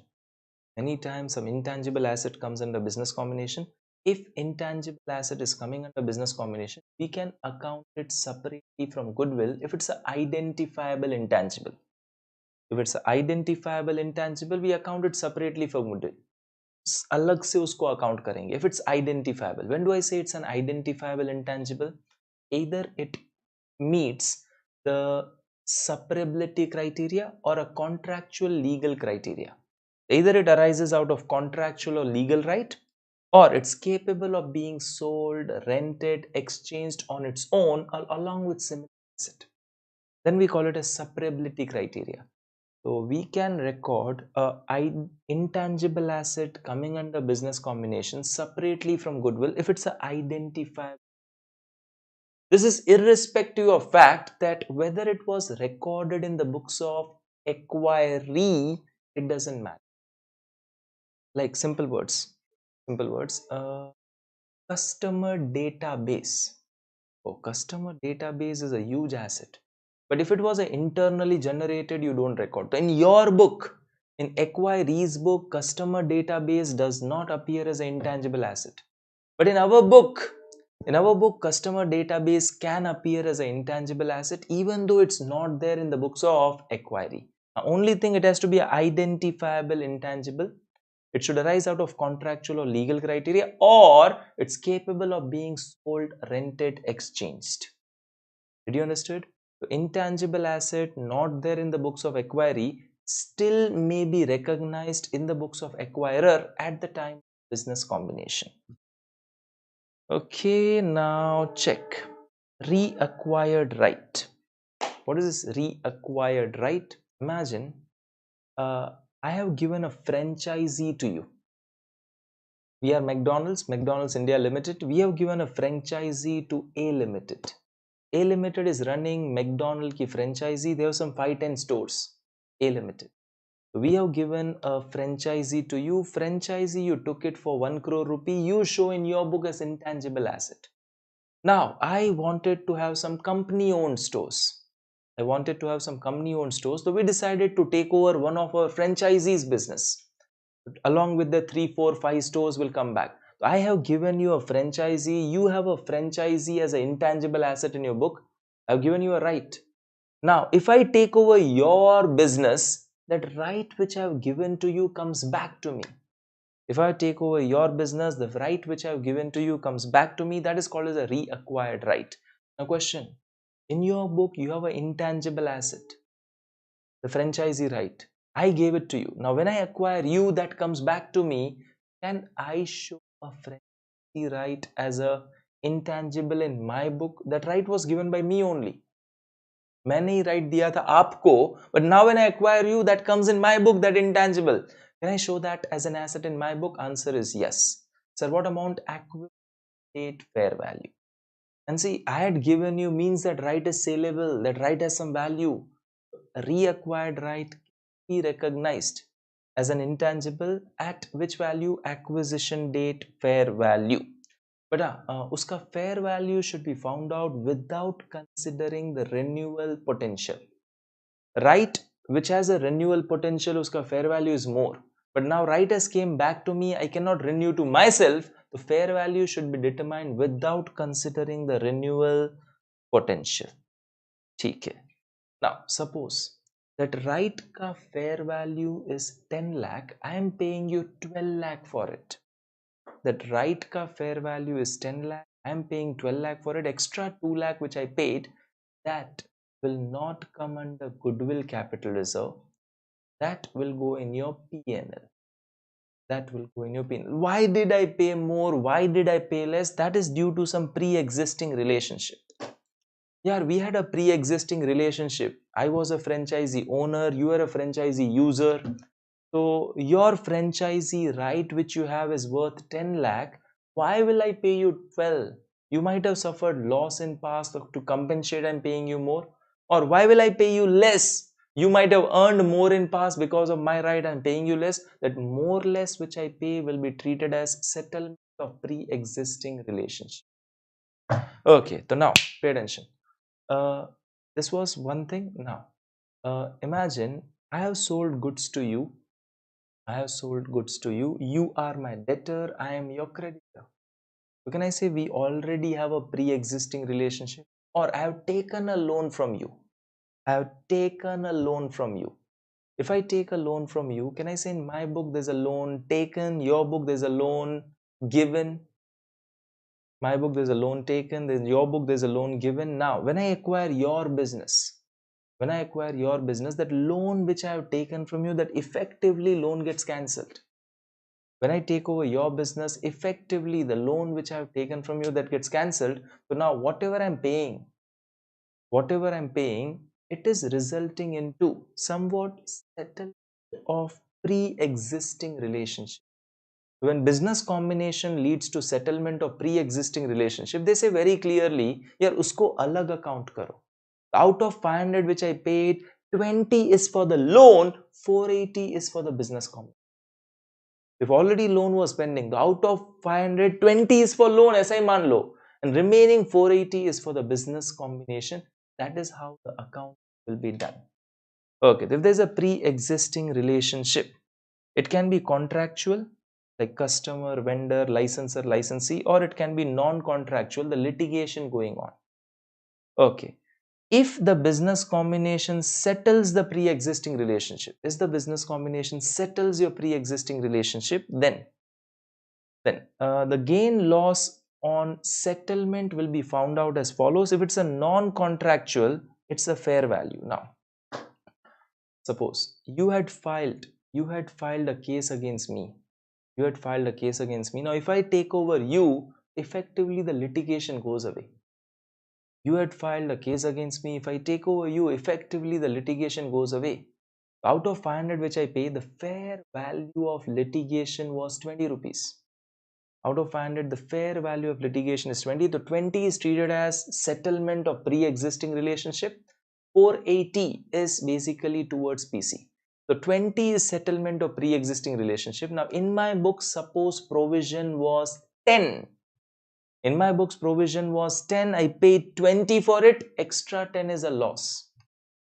Many times some intangible asset comes under business combination. If intangible asset is coming under business combination, we can account it separately from goodwill if it's an identifiable intangible. If it's an identifiable intangible, we account it separately from goodwill. अलग से उसको account करेंगे. If it's identifiable, when do I say it's an identifiable intangible? Either it meets the separability criteria or a contractual legal criteria. Either it arises out of contractual or legal right, or it's capable of being sold, rented, exchanged on its own along with similar asset. Then we call it a separability criteria. So we can record an intangible asset coming under business combination separately from goodwill if it's an identifiable. This is irrespective of fact that whether it was recorded in the books of acquiree, it doesn't matter. Like simple words, customer database. Oh, customer database is a huge asset. But if it was internally generated, you don't record. So in your book, in acquiree's book, customer database does not appear as an intangible asset. But in our book, customer database can appear as an intangible asset even though it's not there in the books of acquiree. The only thing, it has to be an identifiable intangible. it should arise out of contractual or legal criteria, or it's capable of being sold, rented, exchanged. Did you understood? So intangible asset not there in the books of acquiree still may be recognized in the books of acquirer at the time of business combination. Okay, now check. Reacquired right. What is this reacquired right? Imagine I have given a franchisee to you. We are McDonald's India Limited. We have given a franchisee to A Limited. A Limited is running McDonald ki franchisee. There are some 5-10 stores. A Limited. We have given a franchisee to you. Franchisee, you took it for 1 crore rupee. You show in your book as intangible asset. Now, I wanted to have some company-owned stores. So we decided to take over one of our franchisees' business. Along with the 3, 4, 5 stores will come back. I have given you a franchisee. You have a franchisee as an intangible asset in your book. I have given you a right. Now, if I take over your business, that right which I have given to you comes back to me. If I take over your business, the right which I have given to you comes back to me. That is called as a reacquired right. Now, question. In your book, you have an intangible asset, the franchisee right. I gave it to you. Now, when I acquire you, that comes back to me. Can I show a franchisee right as a intangible in my book? That right was given by me only. मैंने ही right दिया था आपको, but now when I acquire you, that comes in my book, that intangible. Can I show that as an asset in my book? Answer is yes. Sir, what amount? Acquisition fair value. And see, I had given you means that right is saleable, that right has some value. Reacquired right be recognized as an intangible at which value? Acquisition date fair value. But uska fair value should be found out without considering the renewal potential. Right which has a renewal potential, uska fair value is more. But now right has came back to me, I cannot renew to myself. The fair value should be determined without considering the renewal potential. ठीक है. Now, suppose that right ka fair value is 10 lakh, I am paying you 12 lakh for it. That right ka fair value is 10 lakh, I am paying 12 lakh for it. Extra 2 lakh which I paid, that will not come under goodwill capital reserve. That will go in your P&L. Why did I pay more? Why did I pay less? That is due to some pre-existing relationship. Yeah, we had a pre-existing relationship. I was a franchisee owner, you are a franchisee user. So your franchisee right which you have is worth 10 lakh. Why will I pay you 12? You might have suffered loss in past, so to compensate I'm paying you more. Or why will I pay you less? You might have earned more in past, because of my right I'm paying you less. That more less which I pay will be treated as settlement of pre-existing relationship. Okay, so now pay attention. This was one thing. Now imagine I have sold goods to you. You are my debtor, I am your creditor. So can I say we already have a pre-existing relationship? Or I have taken a loan from you. If I take a loan from you, can I say in my book there's a loan taken, your book there's a loan given? My book there's a loan taken, in your book there's a loan given. Now, when I acquire your business, that loan which I have taken from you, that effectively loan gets cancelled. When I take over your business, effectively the loan which I have taken from you, that gets cancelled. So now whatever I'm paying, it is resulting into somewhat settlement of pre-existing relationship. When business combination leads to settlement of pre-existing relationship, they say very clearly, yaar usko alag account karo. Out of 500 which I paid, 20 is for the loan, 480 is for the business combination. If already loan was pending, out of 500, 20 is for loan, aisa hi maan lo, and remaining 480 is for the business combination. That is how the account will be done. Okay, if there's a pre-existing relationship, it can be contractual, like customer, vendor, licensor, licensee, or it can be non-contractual, the litigation going on. Okay, if the business combination settles the pre-existing relationship, if the business combination settles your pre-existing relationship, then the gain loss on settlement will be found out as follows. If it's a non-contractual, it's a fair value. Now, suppose you had filed a case against me. Now, if I take over you, effectively the litigation goes away. You had filed a case against me. If I take over you, effectively the litigation goes away. Out of 500 which I pay, the fair value of litigation was 20 rupees. Out of 500, the fair value of litigation is 20. The 20 is treated as settlement of pre-existing relationship. 480 is basically towards PC. So 20 is settlement of pre-existing relationship. Now in my books, suppose provision was 10. In my books, provision was 10. I paid 20 for it. Extra 10 is a loss.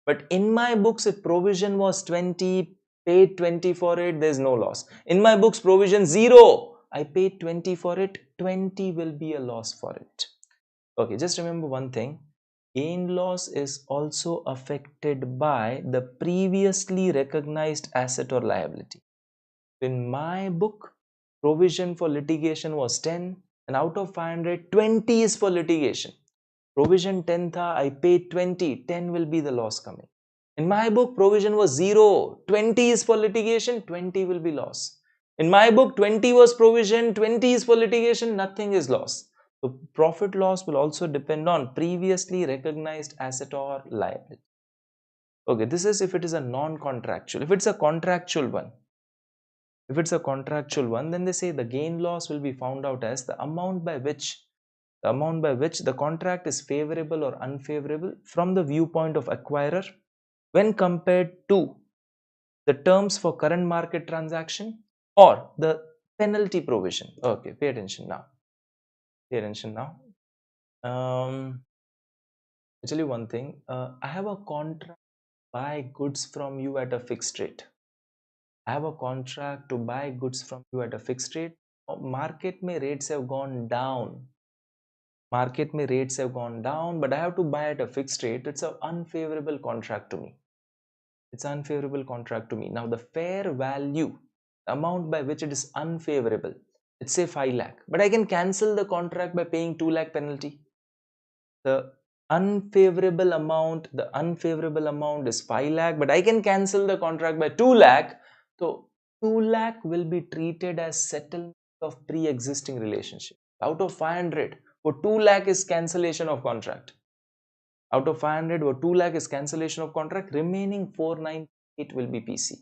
But in my books, if provision was 20, paid 20 for it, there's no loss. In my books, provision 0. I paid 20 for it. 20 will be a loss for it. Okay, just remember one thing. Gain loss is also affected by the previously recognized asset or liability. In my book, provision for litigation was 10, and out of 500, 20 is for litigation. Provision 10 tha, I paid 20, 10 will be the loss coming. In my book, provision was 0, 20 is for litigation, 20 will be loss. In my book, 20 was provision, 20 is for litigation, nothing is loss. So profit loss will also depend on previously recognized asset or liability. Okay, this is if it is a non-contractual. If it's a contractual one, then they say the gain loss will be found out as the amount by which the contract is favorable or unfavorable from the viewpoint of acquirer when compared to the terms for current market transaction or the penalty provision. Okay, pay attention now. I'll tell you one thing. I have a contract to buy goods from you at a fixed rate. Market may rates have gone down. But I have to buy at a fixed rate. It's an unfavorable contract to me. Now the fair value, the amount by which it is unfavorable, let's say 5 lakh, but I can cancel the contract by paying 2 lakh penalty. The unfavorable amount is 5 lakh, but I can cancel the contract by 2 lakh. So 2 lakh will be treated as settlement of pre-existing relationship. Out of 500, for 2 lakh is cancellation of contract. Remaining 498 will be PC.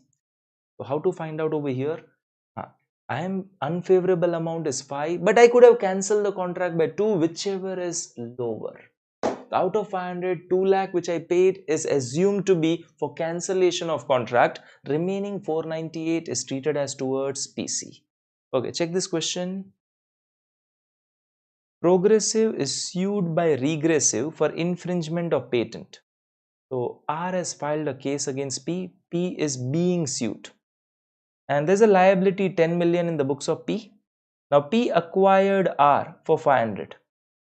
So how to find out over here? I am unfavorable amount is 5, but I could have cancelled the contract by 2, whichever is lower. Out of 500, 2 lakh which I paid is assumed to be for cancellation of contract. Remaining 498 is treated as towards PC. Okay, check this question. Progressive is sued by regressive for infringement of patent. So R has filed a case against P. P is being sued. And there's a liability 10 million in the books of P. Now P acquired R for 500.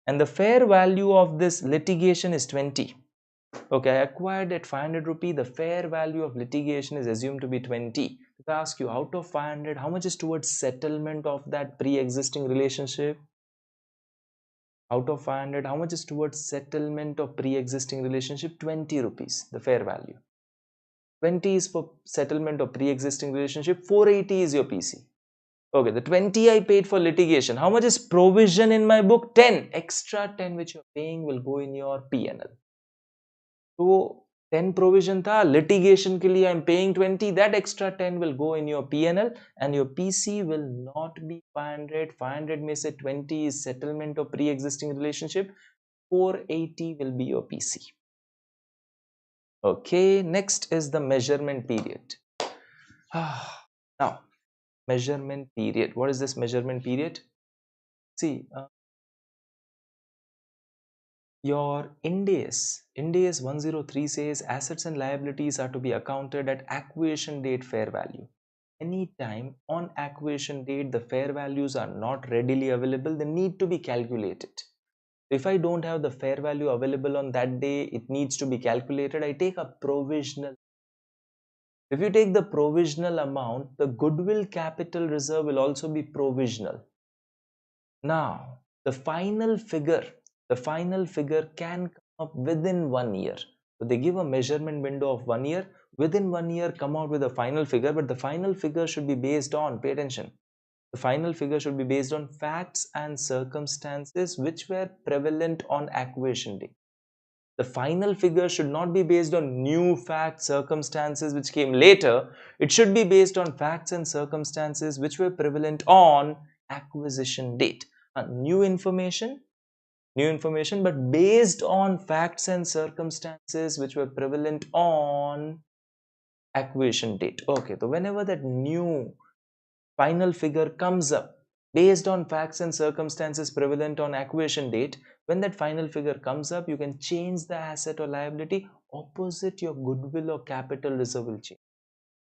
And the fair value of this litigation is 20. Okay, I acquired at 500 rupee. The fair value of litigation is assumed to be 20. If I ask you, out of 500, how much is towards settlement of that pre-existing relationship? Out of 500, how much is towards settlement of pre-existing relationship? 20 rupees, the fair value. 20 is for settlement of pre-existing relationship. 480 is your PC. Okay, the 20 I paid for litigation. How much is provision in my book? 10. Extra 10 which you're paying will go in your PNL. So 10 provision tha, litigation ke liye I'm paying 20. That extra 10 will go in your PNL and your PC will not be 500. 500 may say 20 is settlement of pre-existing relationship. 480 will be your PC. Okay, next is the measurement period. Now, measurement period. What is this measurement period? See, your Ind AS 103 says assets and liabilities are to be accounted at acquisition date fair value. Anytime on acquisition date the fair values are not readily available, they need to be calculated. If I don't have the fair value available on that day, it needs to be calculated. I take a provisional. If you take the provisional amount, the goodwill capital reserve will also be provisional. Now, the final figure can come up within 1 year. So they give a measurement window of 1 year. Within 1 year, come out with a final figure, but the final figure should be based on, pay attention, the final figure should be based on facts and circumstances which were prevalent on acquisition date. The final figure should not be based on new facts, circumstances which came later. It should be based on facts and circumstances which were prevalent on acquisition date. New information, but based on facts and circumstances which were prevalent on acquisition date. Okay, so whenever that new final figure comes up based on facts and circumstances prevalent on acquisition date, when that final figure comes up, you can change the asset or liability opposite your goodwill or capital reserve will change.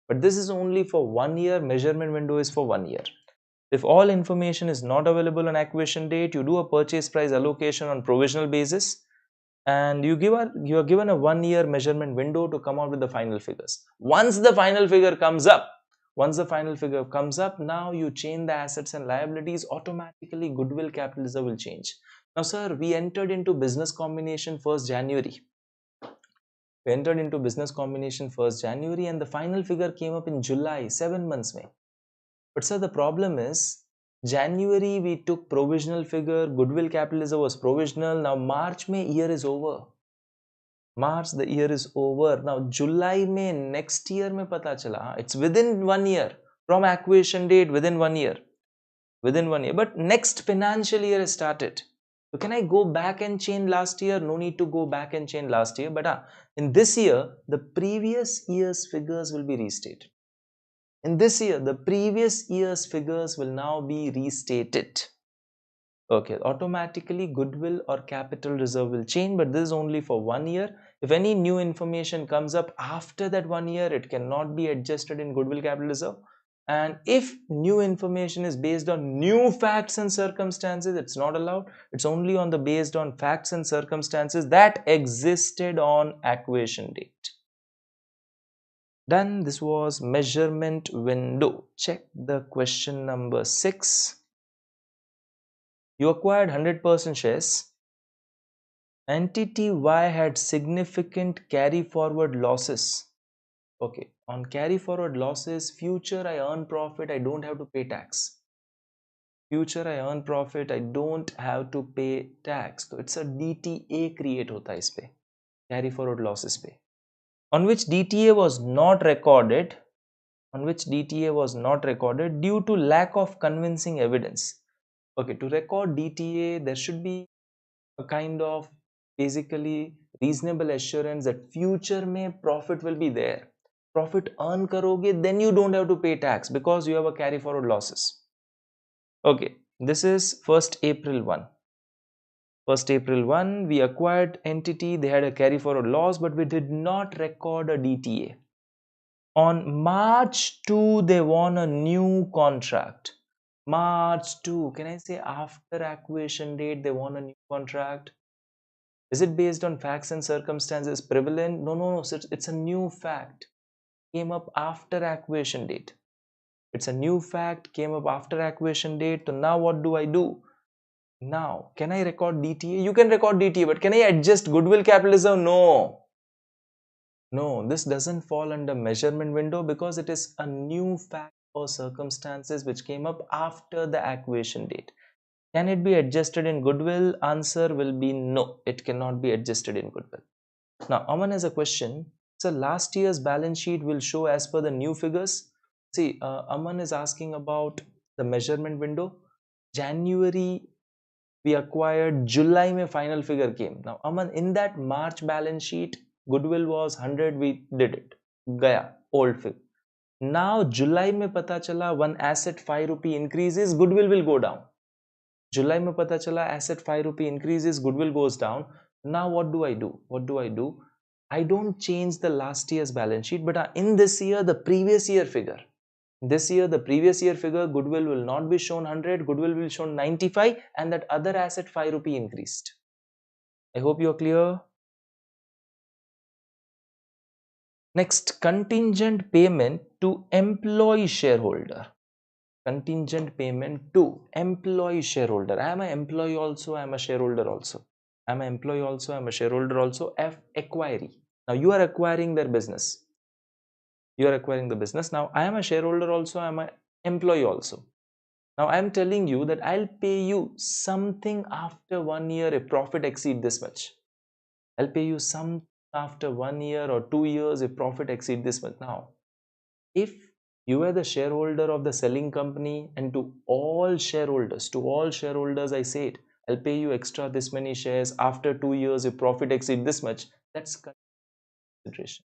But this is only for 1 year. Measurement window is for 1 year. If all information is not available on acquisition date, you do a purchase price allocation on provisional basis, and you are given a 1 year measurement window to come out with the final figures. Once the final figure comes up, now you change the assets and liabilities, automatically goodwill capital reserve will change. Now sir, we entered into business combination 1st January. And the final figure came up in July, 7 months May. But sir, the problem is, January we took provisional figure, goodwill capital reserve was provisional. Now March May, year is over. The year is over. Now July May next year mein pata chala, it's within 1 year from acquisition date, within 1 year. But next financial year has started. So can I go back and change last year? No need to go back and change last year. But in this year, the previous year's figures will be restated. In this year, the previous year's figures will now be restated. Okay, automatically goodwill or capital reserve will change, but this is only for 1 year. If any new information comes up after that 1 year, it cannot be adjusted in goodwill capital reserve. And if new information is based on new facts and circumstances, it's not allowed. It's only on the based on facts and circumstances that existed on acquisition date. Done. This was measurement window. Check the question number 6. You acquired 100% shares. Entity Y had significant carry forward losses. Okay, on carry forward losses, future I earn profit, I don't have to pay tax. Future I earn profit, I don't have to pay tax. So it's a DTA create hota is pe, carry forward losses pe. On which DTA was not recorded, due to lack of convincing evidence. Okay, to record DTA, there should be a kind of basically reasonable assurance that future mein profit will be there. Profit earn karoge, then you don't have to pay tax because you have a carry forward losses. Okay, this is 1st April 1. 1st April 1, we acquired entity, they had a carry forward loss, but we did not record a DTA. On March 2, they won a new contract. March 2, can I say after acquisition date, they won a new contract? Is it based on facts and circumstances prevalent? No. It's a new fact. Came up after acquisition date. It's a new fact, came up after acquisition date. So now what do I do? Now, can I record DTA? You can record DTA, but can I adjust goodwill capital reserve? No, this doesn't fall under measurement window because it is a new fact or circumstances which came up after the acquisition date. Can it be adjusted in goodwill? Answer will be no, it cannot be adjusted in goodwill. Now, Aman has a question. So last year's balance sheet will show as per the new figures. See, Aman is asking about the measurement window. January we acquired, July mein final figure came. Now, Aman, in that March balance sheet, goodwill was 100, we did it. Gaya, old figure. Now, July mein pata chala, one asset 5 rupee increases, goodwill will go down. July mein pata chala, asset 5 rupee increases, goodwill goes down. Now, what do I do? I don't change the last year's balance sheet, but in this year, the previous year figure. This year, the previous year figure, goodwill will not be shown 100, goodwill will be shown 95, and that other asset 5 rupee increased. I hope you're clear. Next, contingent payment to employee shareholder. Contingent payment to employee shareholder. I am an employee also, I am a shareholder also. I am an employee also, I am a shareholder also. F, acquiree. Now you are acquiring their business. You are acquiring the business. Now I am a shareholder also, I am an employee also. Now I am telling you that I'll pay you something after 1 year if profit exceed this much. I'll pay you some after 1 year or 2 years if profit exceed this much. Now, if you are the shareholder of the selling company, and to all shareholders I said, I'll pay you extra this many shares after 2 years if profit exceed this much, that's consideration.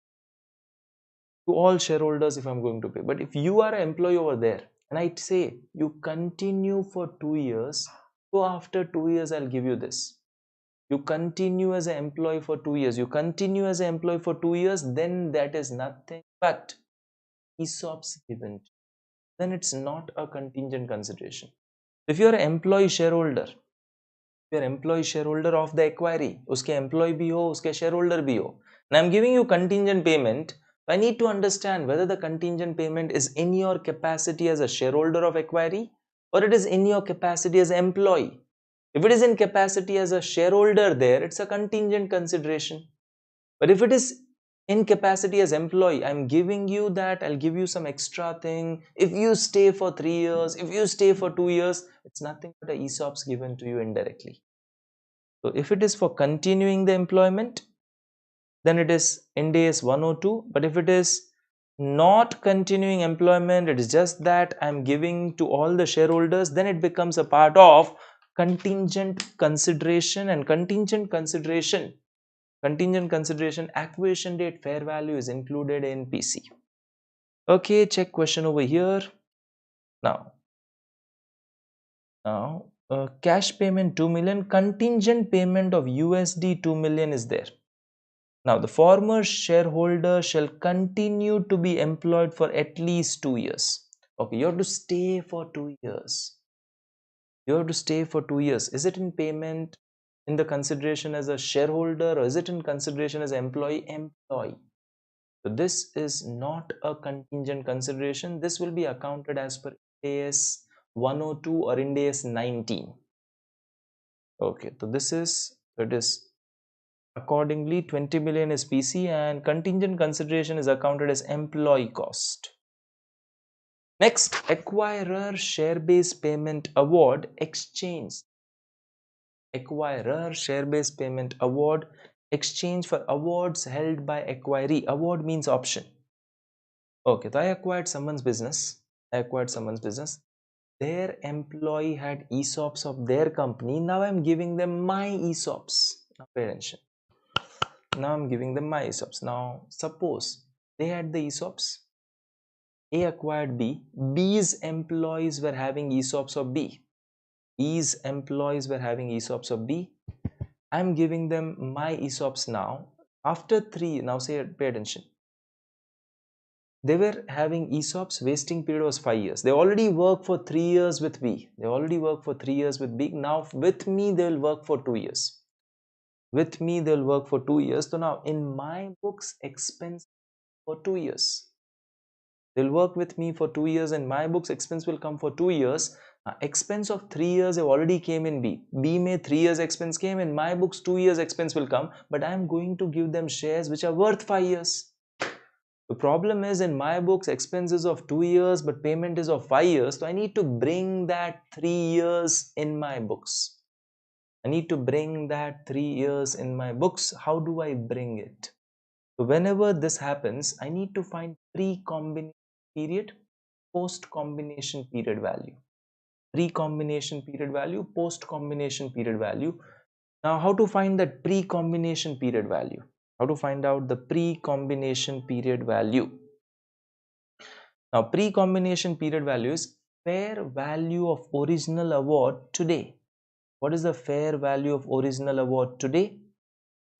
To all shareholders if I'm going to pay. But if you are an employee over there and I say you continue for 2 years, so after 2 years I'll give you this. You continue as an employee for 2 years. You continue as an employee for 2 years, then that is nothing but ESOPs given. Then it's not a contingent consideration. If you are an employee shareholder, you are employee shareholder of the acquiree, uske employee bhi ho, uske shareholder bhi ho. Now I'm giving you contingent payment. I need to understand whether the contingent payment is in your capacity as a shareholder of acquiree or it is in your capacity as an employee. If it is in capacity as a shareholder there, it's a contingent consideration. But if it is in capacity as employee, I'm giving you that, I'll give you some extra thing. If you stay for 3 years, if you stay for 2 years, it's nothing but a ESOPs given to you indirectly. So if it is for continuing the employment, then it is Ind AS 102. But if it is not continuing employment, it is just that I'm giving to all the shareholders, then it becomes a part of contingent consideration. And contingent consideration acquisition date fair value is included in PC. Okay, check question over here. Now cash payment 2 million, contingent payment of USD 2 million is there. Now the former shareholder shall continue to be employed for at least 2 years. Okay, you have to stay for 2 years. You have to stay for 2 years. Is it in payment in the consideration as a shareholder, or is it in consideration as employee? So this is not a contingent consideration. This will be accounted as per Ind AS 102 or Ind AS 19. Okay, so it is accordingly 20 million is PC and contingent consideration is accounted as employee cost. Next, acquirer share-based payment award exchange. Acquirer share-based payment award exchange for awards held by acquiree. Award means option. Okay, so I acquired someone's business. Their employee had ESOPs of their company. Now I'm giving them my ESOPs. Now pay attention. Now I'm giving them my ESOPs. Now suppose they had the ESOPs. A acquired B. B's employees were having ESOPs of B. B's employees were having ESOPs of B. I'm giving them my ESOPs now. After 3, now say, pay attention. They were having ESOPs, vesting period was 5 years. They already work for 3 years with B. Now with me they will work for 2 years. So now in my books expense for 2 years. They'll work with me for 2 years and my books expense will come for 2 years. Expense of 3 years have already came in B. B may 3 years expense came, in my books 2 years expense will come, but I am going to give them shares which are worth 5 years. The problem is in my books expenses of 2 years but payment is of 5 years, so I need to bring that 3 years in my books. How do I bring it? So whenever this happens, I need to find pre-combination period, post-combination period value. Pre-combination period value, post-combination period value. Now how to find that pre-combination period value? How to find out the pre-combination period value? Now pre-combination period value is fair value of original award today. What is the fair value of original award today?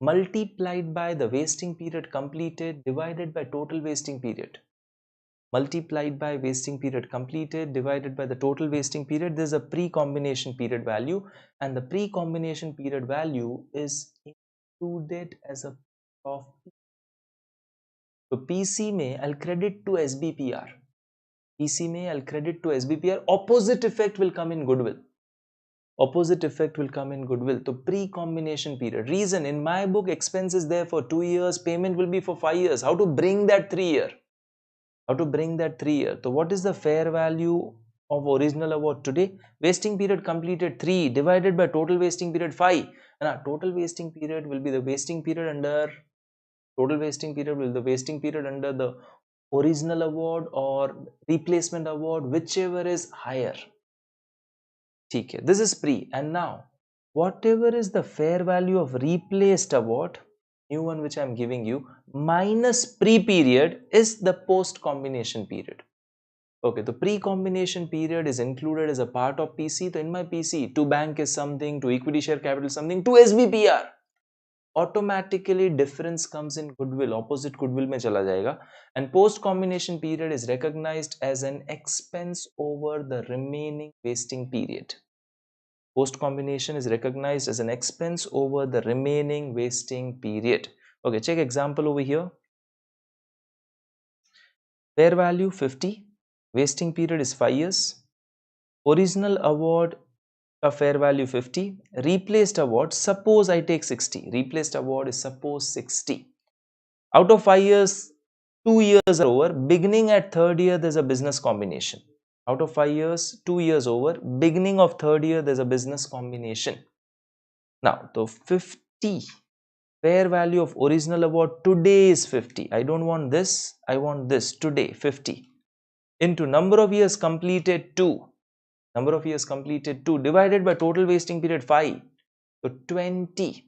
Multiplied by the vesting period completed divided by total vesting period. multiplied by wasting period completed divided by the total wasting period. There's a pre-combination period value, and the pre-combination period value is included as a of. So PC may I'll credit to SBPR. PC may I'll credit to SBPR. Opposite effect will come in goodwill. Opposite effect will come in goodwill. So pre-combination period. Reason in my book, expense is there for 2 years, payment will be for 5 years. How to bring that 3 year? How to bring that 3 year? So what is the fair value of original award today? Wasting period completed 3 divided by total wasting period 5. And our total wasting period will be the wasting period under the original award or replacement award, whichever is higher. Okay, this is pre, and now whatever is the fair value of replaced award, new one which I am giving you, minus pre period is the post combination period. Okay, the pre combination period is included as a part of PC. So in my PC, to bank is something, to equity share capital something, to SBPR. Automatically difference comes in goodwill, opposite goodwill mein chala jayega, and post combination period is recognized as an expense over the remaining wasting period. Post combination is recognized as an expense over the remaining wasting period. Okay, check example over here. Fair value 50, wasting period is 5 years. Original award a fair value 50, replaced award, suppose I take 60, replaced award is suppose 60. Out of 5 years, 2 years are over, beginning at 3rd year there's a business combination. Out of 5 years, 2 years over, beginning of 3rd year there's a business combination. Now, the 50 fair value of original award today is 50. I don't want this, I want this today, 50. Into number of years completed 2. Number of years completed 2 divided by total wasting period 5. So 20.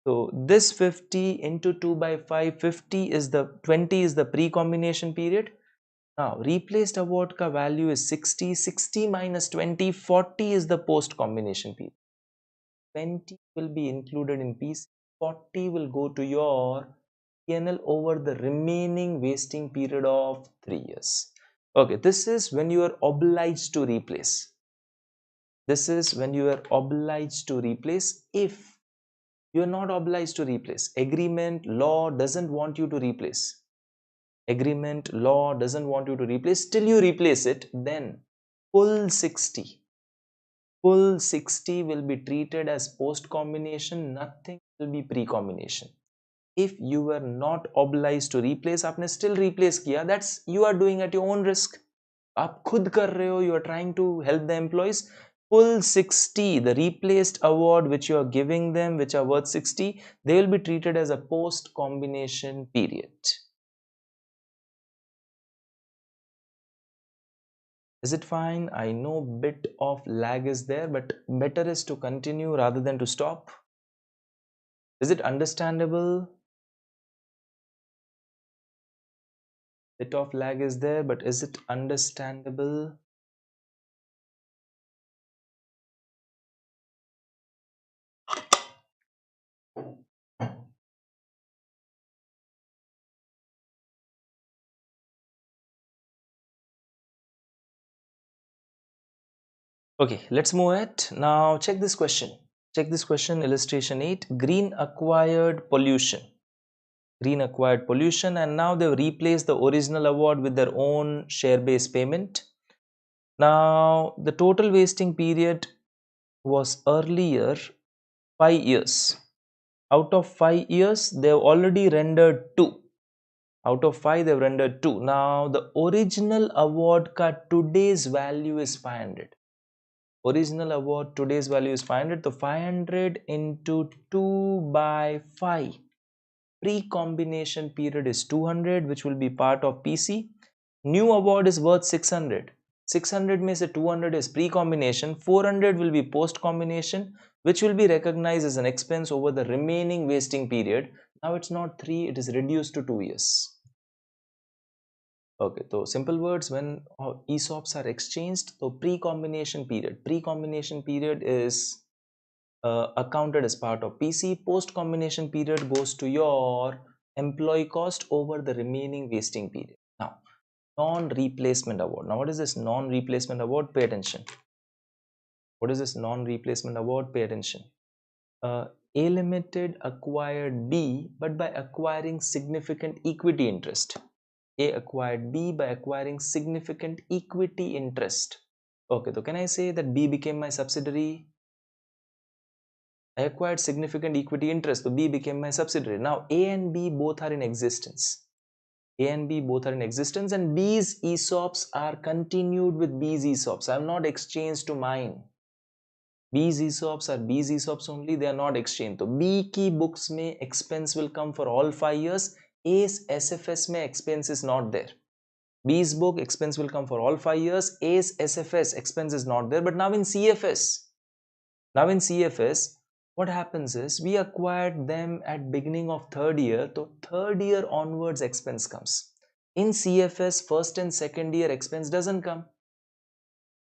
So this 50 into 2 by 5, 50 is the 20 is the pre-combination period. Now replaced award ka value is 60. 60 minus 20, 40 is the post-combination period. 20 will be included in PC. 40 will go to your P&L over the remaining wasting period of 3 years. Okay, this is when you are obliged to replace. This is when you are obliged to replace. If you are not obliged to replace, agreement, law doesn't want you to replace. Agreement, law doesn't want you to replace, till you replace it, then full 60 will be treated as post combination, nothing will be pre combination. If you were not obliged to replace, आपने still replace किया, that's you are doing at your own risk. आप खुद कर रहे हो, you are trying to help the employees. Full 60, the replaced award which you are giving them, which are worth 60, they will be treated as a post combination period. Is it fine? I know bit of lag is there, but better is to continue rather than to stop. Is it understandable? Bit of lag is there, but is it understandable? Okay, let's move it. Now check this question. Check this question, illustration 8. Green acquired pollution. Green acquired pollution, and now they've replaced the original award with their own share-based payment. Now the total wasting period was earlier 5 years. Out of 5 years, they've already rendered 2. Out of 5, they've rendered 2. Now the original award ka today's value is 500. Original award today's value is 500. So 500 into 2 by 5. Pre-combination period is 200, which will be part of PC. New award is worth 600. 600 means 200 is pre-combination. 400 will be post-combination, which will be recognized as an expense over the remaining wasting period. Now it's not 3, it is reduced to 2 years. Okay, so simple words, when ESOPs are exchanged, so pre-combination period is accounted as part of PC. Post-combination period goes to your employee cost over the remaining wasting period. Now non-replacement award. Now, what is this non-replacement award? Pay attention. What is this non-replacement award? Pay attention. A Limited acquired B, but by acquiring significant equity interest. A acquired B by acquiring significant equity interest. Okay, so can I say that B became my subsidiary? I acquired significant equity interest, so B became my subsidiary. Now A and B both are in existence. A and B both are in existence, and B's ESOPs are continued with B's ESOPs. I have not exchanged to mine. B's ESOPs are B's ESOPs only, they are not exchanged. So B ki books mein expense will come for all 5 years. A's SFS mein expense is not there. B's book expense will come for all 5 years. A's SFS expense is not there. But now in CFS, what happens is we acquired them at beginning of 3rd year. So 3rd year onwards expense comes. In CFS, 1st and 2nd year expense doesn't come.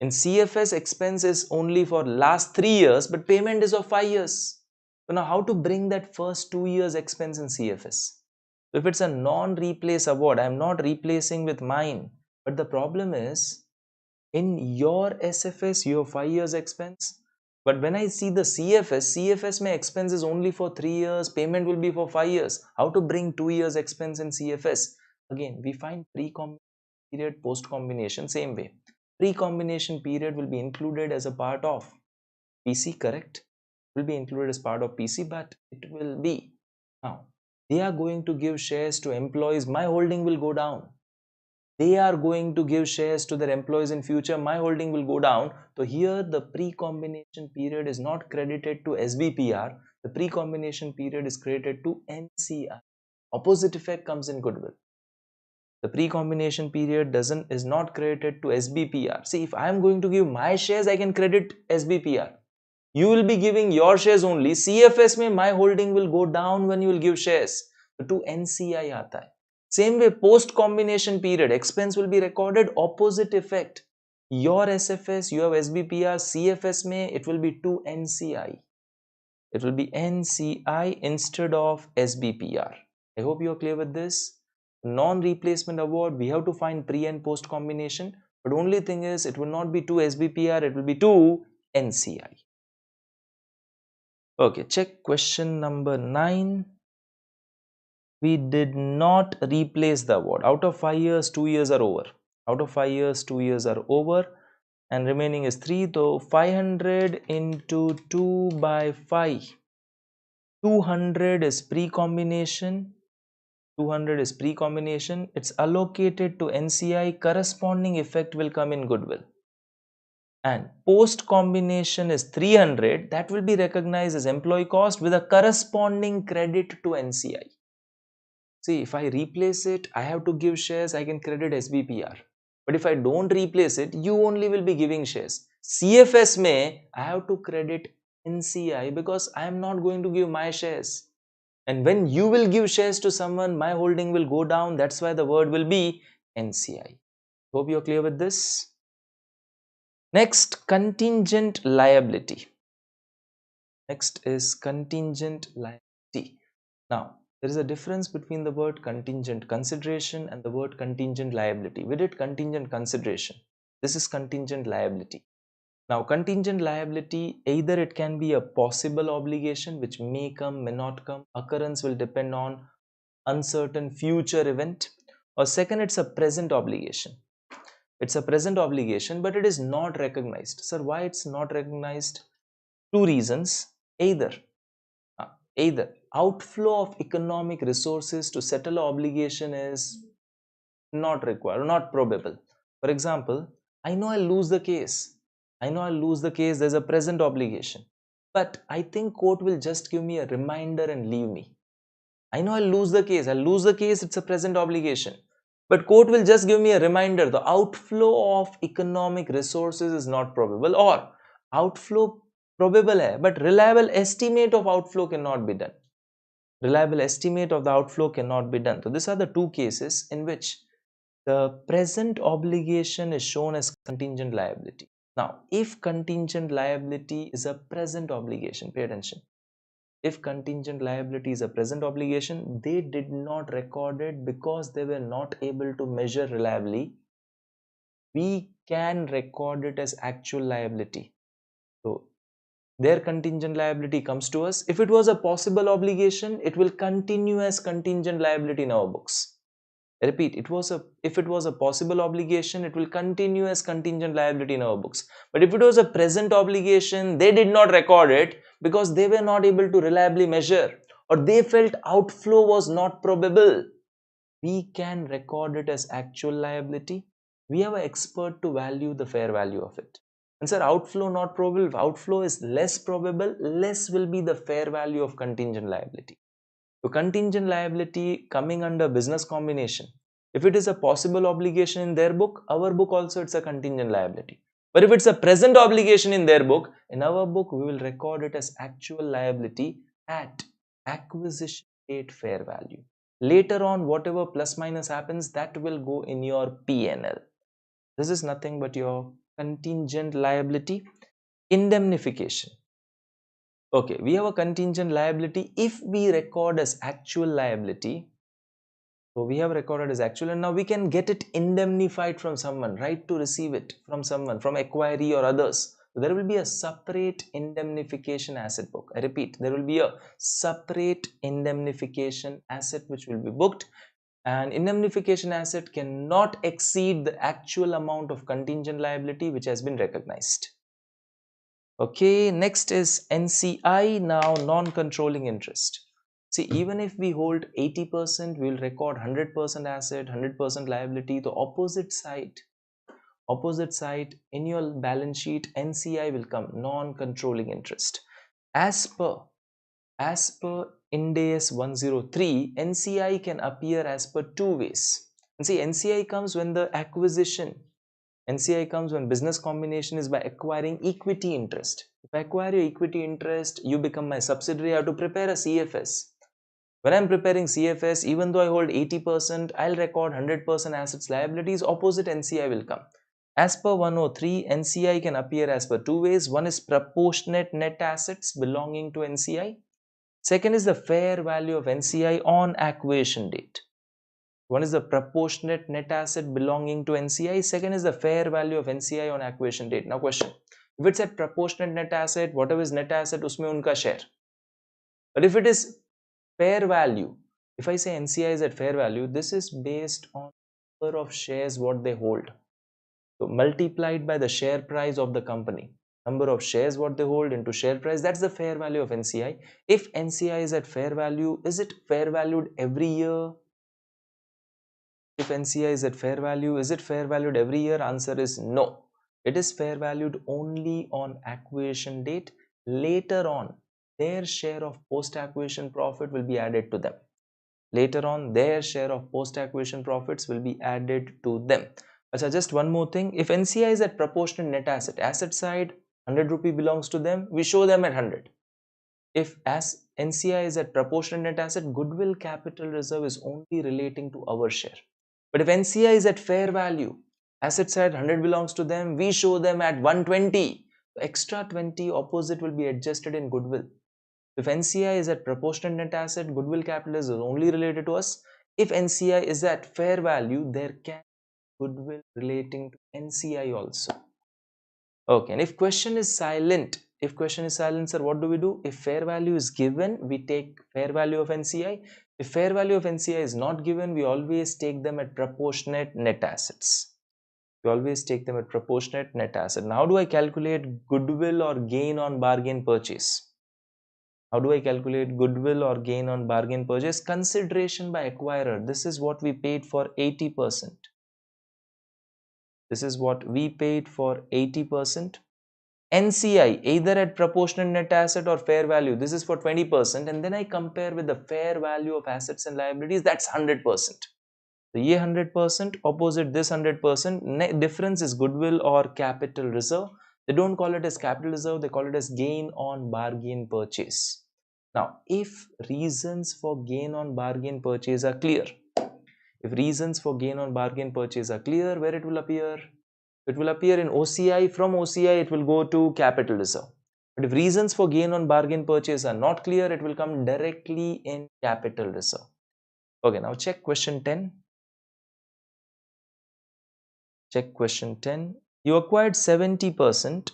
In CFS, expense is only for last 3 years, but payment is of 5 years. So now how to bring that first 2 years expense in CFS? So if it's a non-replace award, I'm not replacing with mine. But the problem is, in your SFS, you have 5 years expense. But when I see the CFS my expense is only for 3 years, payment will be for 5 years. How to bring 2 years expense in CFS? Again, we find pre-combination period, post-combination, same way. Pre-combination period will be included as a part of PC, correct? Will be included as part of PC, but it will be. Now, they are going to give shares to employees, my holding will go down. They are going to give shares to their employees in future, my holding will go down. So here the pre-combination period is not credited to SBPR, the pre-combination period is credited to NCI. Opposite effect comes in goodwill. The pre-combination period is not credited to SBPR. See, if I am going to give my shares, I can credit SBPR. You will be giving your shares only. CFS mein my holding will go down when you will give shares. To NCI aata hai. Same way, post-combination period, expense will be recorded, opposite effect. Your SFS, you have SBPR, CFS mein it will be to NCI. It will be NCI instead of SBPR. I hope you are clear with this. Non-replacement award, we have to find pre and post combination, but only thing is it will not be to SBPR, it will be to NCI. Okay, check question number 9. We did not replace the award. Out of 5 years, 2 years are over. Out of 5 years, 2 years are over, and remaining is 3. So 500 into 2 by 5. 200 is pre-combination. 200 is pre-combination. It's allocated to NCI. Corresponding effect will come in goodwill. And post-combination is 300. That will be recognized as employee cost with a corresponding credit to NCI. See, if I replace it, I have to give shares. I can credit SBPR. But if I don't replace it, you only will be giving shares. CFS may, I have to credit NCI because I am not going to give my shares. And when you will give shares to someone, my holding will go down. That's why the word will be NCI. Hope you're clear with this. Next, contingent liability. Next is contingent liability. Now, there is a difference between the word contingent consideration and the word contingent liability. We did contingent consideration. This is contingent liability. Now, contingent liability, either it can be a possible obligation which may come, may not come. Occurrence will depend on uncertain future event. Or second, it's a present obligation. It's a present obligation, but it is not recognized. Sir, why it's not recognized? 2 reasons. Either outflow of economic resources to settle an obligation is not required, not probable. For example, I know I'll lose the case. There's a present obligation. But I think court will just give me a reminder and leave me. I know I'll lose the case. It's a present obligation. But court will just give me a reminder. The outflow of economic resources is not probable, or outflow probable hai, but reliable estimate of outflow cannot be done. Reliable estimate of the outflow cannot be done. So these are the 2 cases in which the present obligation is shown as contingent liability. Now, if contingent liability is a present obligation, pay attention. if contingent liability is a present obligation, they did not record it because they were not able to measure reliably. We can record it as actual liability. So their contingent liability comes to us. If it was a possible obligation, it will continue as contingent liability in our books. I repeat, if it was a possible obligation, it will continue as contingent liability in our books. But if it was a present obligation, they did not record it because they were not able to reliably measure, or they felt outflow was not probable. We can record it as actual liability. We have an expert to value the fair value of it. And sir, outflow not probable. If outflow is less probable, less will be the fair value of contingent liability. So contingent liability coming under business combination. If it is a possible obligation in their book, our book also it's a contingent liability. But if it's a present obligation in their book, in our book we will record it as actual liability at acquisition date fair value. Later on, whatever plus minus happens, that will go in your P&L. This is nothing but your contingent liability. Indemnification. Okay, we have a contingent liability if we record as actual liability. So we have recorded as actual, and now we can get it indemnified from someone, right, to receive it from someone, from acquiree or others. So there will be a separate indemnification asset book. I repeat, there will be a separate indemnification asset which will be booked, and indemnification asset cannot exceed the actual amount of contingent liability which has been recognized. Okay, next is NCI, now non-controlling interest. See, even if we hold 80%, we will record 100% asset, 100% liability. The opposite side in your balance sheet, NCI will come, non-controlling interest. As per Ind AS 103, NCI can appear as per two ways. And see, NCI comes when the acquisition, NCI comes when business combination is by acquiring equity interest. If I acquire your equity interest, you become my subsidiary. I have to prepare a CFS. When I'm preparing CFS, even though I hold 80%, I'll record 100% assets liabilities. Opposite NCI will come. As per 103, NCI can appear as per two ways. One is proportionate net assets belonging to NCI. Second is the fair value of NCI on acquisition date. One is the proportionate net asset belonging to NCI. Second is the fair value of NCI on acquisition date. Now question, if it's a proportionate net asset, whatever is net asset, usme unka share. But if it is fair value, if I say NCI is at fair value, this is based on number of shares what they hold. So multiplied by the share price of the company. Number of shares what they hold into share price, that's the fair value of NCI. If NCI is at fair value, is it fair valued every year? If NCI is at fair value, is it fair valued every year? Answer is no. It is fair valued only on acquisition date. Later on, their share of post-acquisition profit will be added to them. Later on, their share of post-acquisition profits will be added to them. Achha, just one more thing. If NCI is at proportionate net asset, asset side 100 rupee belongs to them, we show them at 100. If as NCI is at proportionate net asset, goodwill capital reserve is only relating to our share. But if NCI is at fair value, asset side 100 belongs to them, we show them at 120. The extra 20 opposite will be adjusted in goodwill. If NCI is at proportionate net asset, goodwill capital is only related to us. If NCI is at fair value, there can be goodwill relating to NCI also. Okay, and if question is silent, sir, what do we do? If fair value is given, we take fair value of NCI. If fair value of NCI is not given, we always take them at proportionate net assets. Now, how do I calculate goodwill or gain on bargain purchase? Consideration by acquirer. This is what we paid for 80%. NCI, either at proportionate net asset or fair value, this is for 20%, and then I compare with the fair value of assets and liabilities, that's 100%. So, ye 100%, opposite this 100%, difference is goodwill or capital reserve. They don't call it as capital reserve, they call it as gain on bargain purchase. Now, if reasons for gain on bargain purchase are clear, where it will appear? It will appear in OCI. From OCI, it will go to capital reserve. But if reasons for gain on bargain purchase are not clear, it will come directly in capital reserve. Okay, now check question 10. Check question 10. You acquired 70%.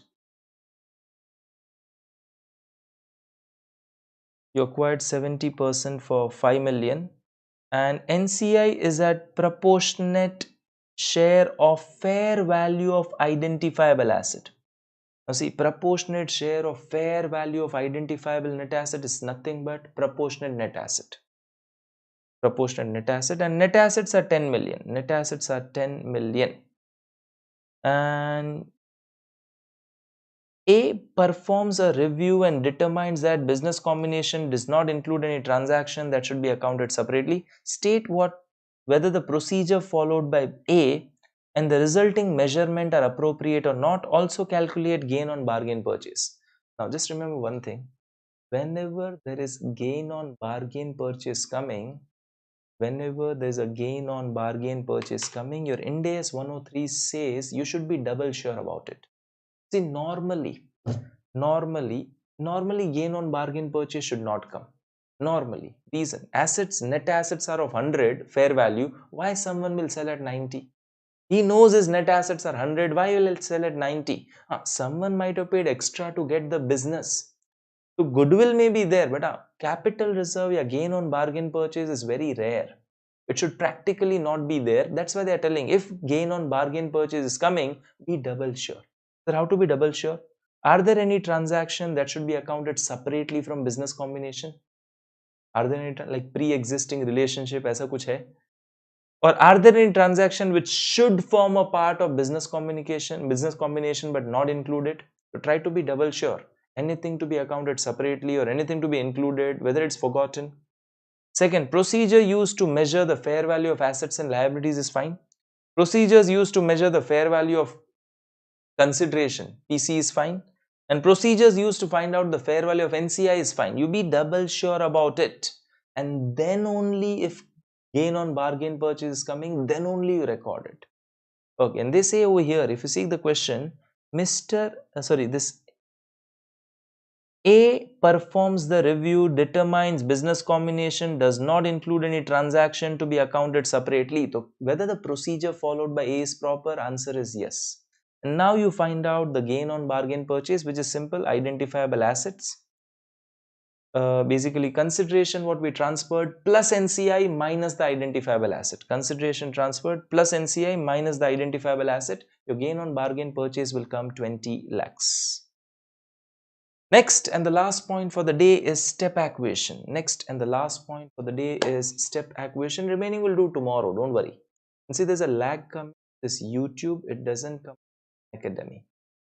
You acquired 70% for 5 million, and NCI is at proportionate share of fair value of identifiable asset. Now see, proportionate share of fair value of identifiable net asset is nothing but proportionate net asset. Proportionate net asset, and net assets are 10 million. Net assets are 10 million. And A performs a review and determines that business combination does not include any transaction that should be accounted separately. State whether the procedure followed by A and the resulting measurement are appropriate or not. Also calculate gain on bargain purchase. Now just remember one thing. Whenever there is gain on bargain purchase coming, whenever there's a gain on bargain purchase coming, your Ind AS 103 says you should be double sure about it. See, normally gain on bargain purchase should not come. Normally, reason, net assets are of 100 fair value. Why someone will sell at 90? He knows his net assets are 100. Why will he sell at 90? Someone might have paid extra to get the business. So goodwill may be there, but capital reserve, gain on bargain purchase is very rare. It should practically not be there. That's why they are telling, if gain on bargain purchase is coming, be double sure. So how to be double sure? Are there any transaction that should be accounted separately from business combination? Are there any like pre-existing relationship, aisa kuch hai? Or are there any transaction which should form a part of business combination but not included? So try to be double sure. Anything to be accounted separately or anything to be included, whether it's forgotten. Second, procedure used to measure the fair value of assets and liabilities is fine. Procedures used to measure the fair value of consideration, PC, is fine. And procedures used to find out the fair value of NCI is fine. You be double sure about it. And then only if gain on bargain purchase is coming, then only you record it. Okay, and they say over here, if you see the question, this A performs the review, determines business combination, does not include any transaction to be accounted separately. So whether the procedure followed by A is proper, answer is yes. And now you find out the gain on bargain purchase, which is simple, identifiable assets. Basically consideration what we transferred plus NCI minus the identifiable asset. Consideration transferred plus NCI minus the identifiable asset. Your gain on bargain purchase will come 20 lakhs. Next and the last point for the day is step acquisition. Next and the last point for the day is step acquisition. Remaining we'll do tomorrow, don't worry. And see, there's a lag coming. This YouTube, it doesn't come Academy.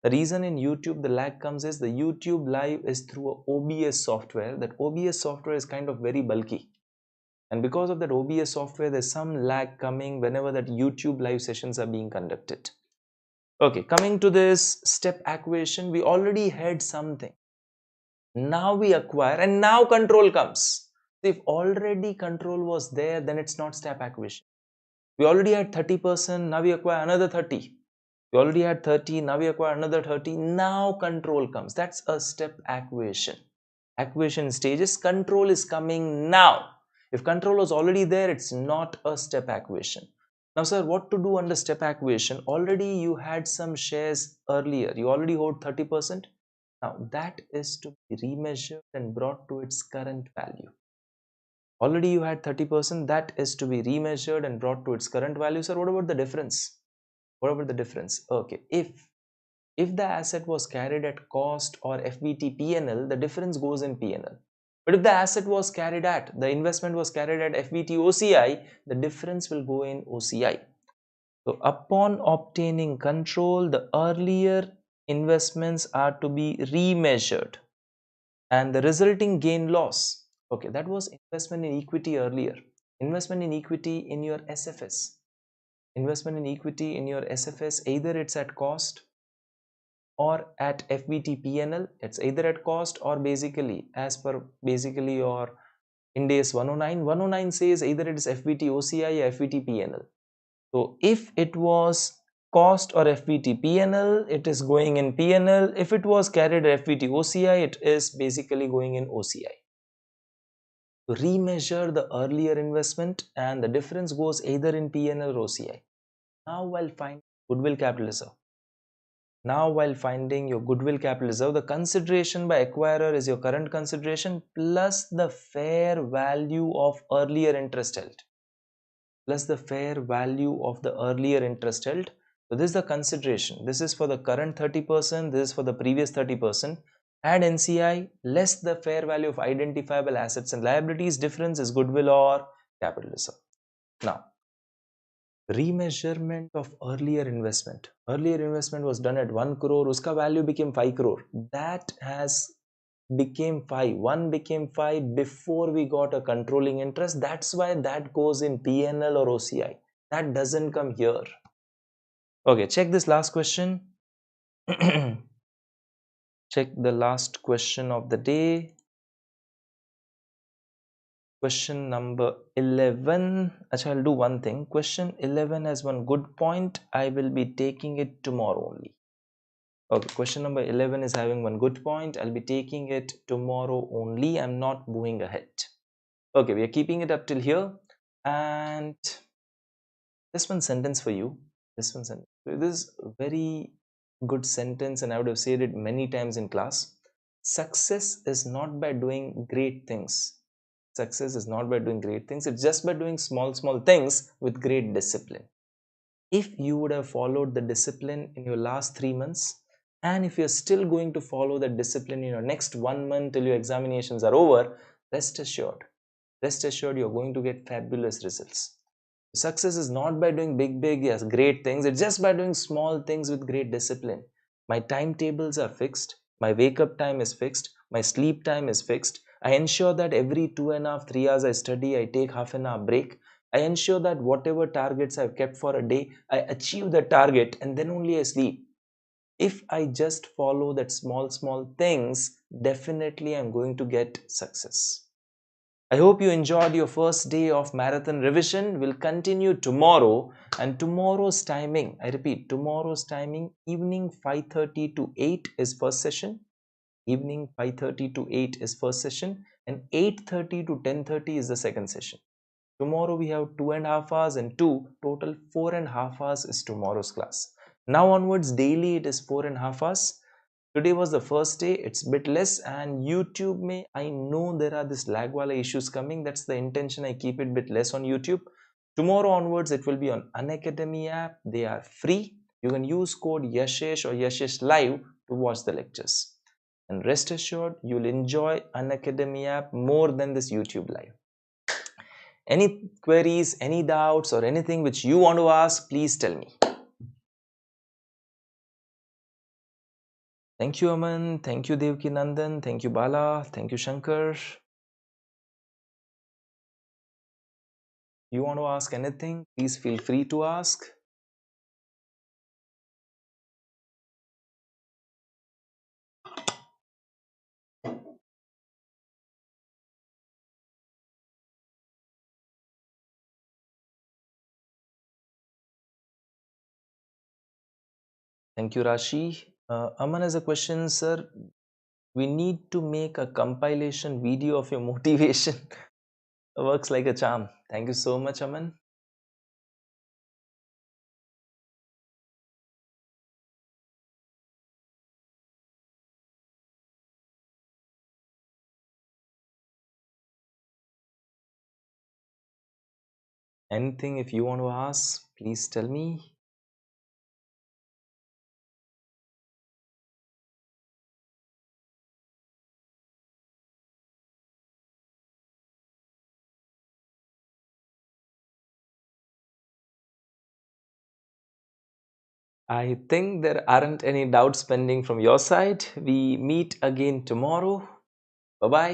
The reason in YouTube the lag comes is the YouTube live is through a OBS software. That OBS software is kind of very bulky. And because of that OBS software, there's some lag coming whenever that YouTube live sessions are being conducted. Okay, coming to this step acquisition, we already had something. Now we acquire and now control comes. If already control was there, then it's not step acquisition. We already had 30%, now we acquire another 30. We already had 30, now we acquire another 30. Now control comes. That's a step acquisition. Acquisition stages, control is coming now. If control was already there, it's not a step acquisition. Now, sir, what to do under step acquisition? Already you had some shares earlier. You already hold 30%. Now, that is to be remeasured and brought to its current value. Already you had 30%. That is to be remeasured and brought to its current value. Sir, what about the difference? What about the difference? Okay, if the asset was carried at cost or FBT PNL, the difference goes in PNL. But if the asset was carried at, the investment was carried at FBT OCI, the difference will go in OCI. So upon obtaining control, the earlier investments are to be remeasured and the resulting gain loss. Okay, that was investment in equity earlier. Investment in equity in your SFS. Investment in equity in your SFS, either it's at cost or at FBT PNL. It's either at cost or basically as per basically your Ind AS 109. 109 says either it is FBT OCI or FBT PNL. So if it was cost or FVT PNL, it is going in PNL. If it was carried FVT OCI, it is basically going in OCI. To remeasure the earlier investment, and the difference goes either in PNL or OCI. Now while finding goodwill capital reserve, the consideration by acquirer is your current consideration plus the fair value of earlier interest held. So this is the consideration. This is for the current 30%, this is for the previous 30%. Add NCI less the fair value of identifiable assets and liabilities. Difference is goodwill or capital reserve. Now, remeasurement of earlier investment. Earlier investment was done at 1 crore, uska value became 5 crore. That has became 5. 1 became 5 before we got a controlling interest. That's why that goes in PNL or OCI. That doesn't come here. Okay, check this last question. Check the last question of the day. Question number 11. Achha, I'll do one thing. Question 11 has one good point. I will be taking it tomorrow only. Okay, question number 11 is having one good point. I'll be taking it tomorrow only. I'm not moving ahead. Okay, we are keeping it up till here. And this one sentence for you. This is a very good sentence, and I would have said it many times in class. Success is not by doing great things. Success is not by doing great things. It's just by doing small things with great discipline. If you would have followed the discipline in your last 3 months, and if you're still going to follow that discipline in your next 1 month till your examinations are over, rest assured you're going to get fabulous results. Success is not by doing big, yes, great things. It's just by doing small things with great discipline. My timetables are fixed. My wake up time is fixed. My sleep time is fixed. I ensure that every 2.5, 3 hours I study, I take half an hour break. I ensure that whatever targets I've kept for a day, I achieve the target and then only I sleep. If I just follow that small things, definitely I'm going to get success. I hope you enjoyed your first day of marathon revision. We'll continue tomorrow, and tomorrow's timing, I repeat, tomorrow's timing, evening 5:30 to 8 is first session. Evening 5:30 to 8 is first session, and 8:30 to 10:30 is the second session. Tomorrow we have 2.5 hours and 2, total 4.5 hours is tomorrow's class. Now onwards, daily it is 4.5 hours. Today was the first day, it's a bit less, and YouTube may, I know there are this lag wala issues coming. That's the intention, I keep it a bit less on YouTube. Tomorrow onwards, it will be on Unacademy app. They are free. You can use code Yeshas or Yeshas Live to watch the lectures. And rest assured, you'll enjoy Unacademy app more than this YouTube Live. Any queries, any doubts, or anything which you want to ask, please tell me. Thank you, Aman. Thank you, Devki Nandan. Thank you, Bala. Thank you, Shankar. You want to ask anything, please feel free to ask. Thank you, Rashi. Aman has a question, sir. We need to make a compilation video of your motivation. Works like a charm. Thank you so much, Aman. Anything if you want to ask, please tell me. I think there aren't any doubts pending from your side. We meet again tomorrow. Bye-bye.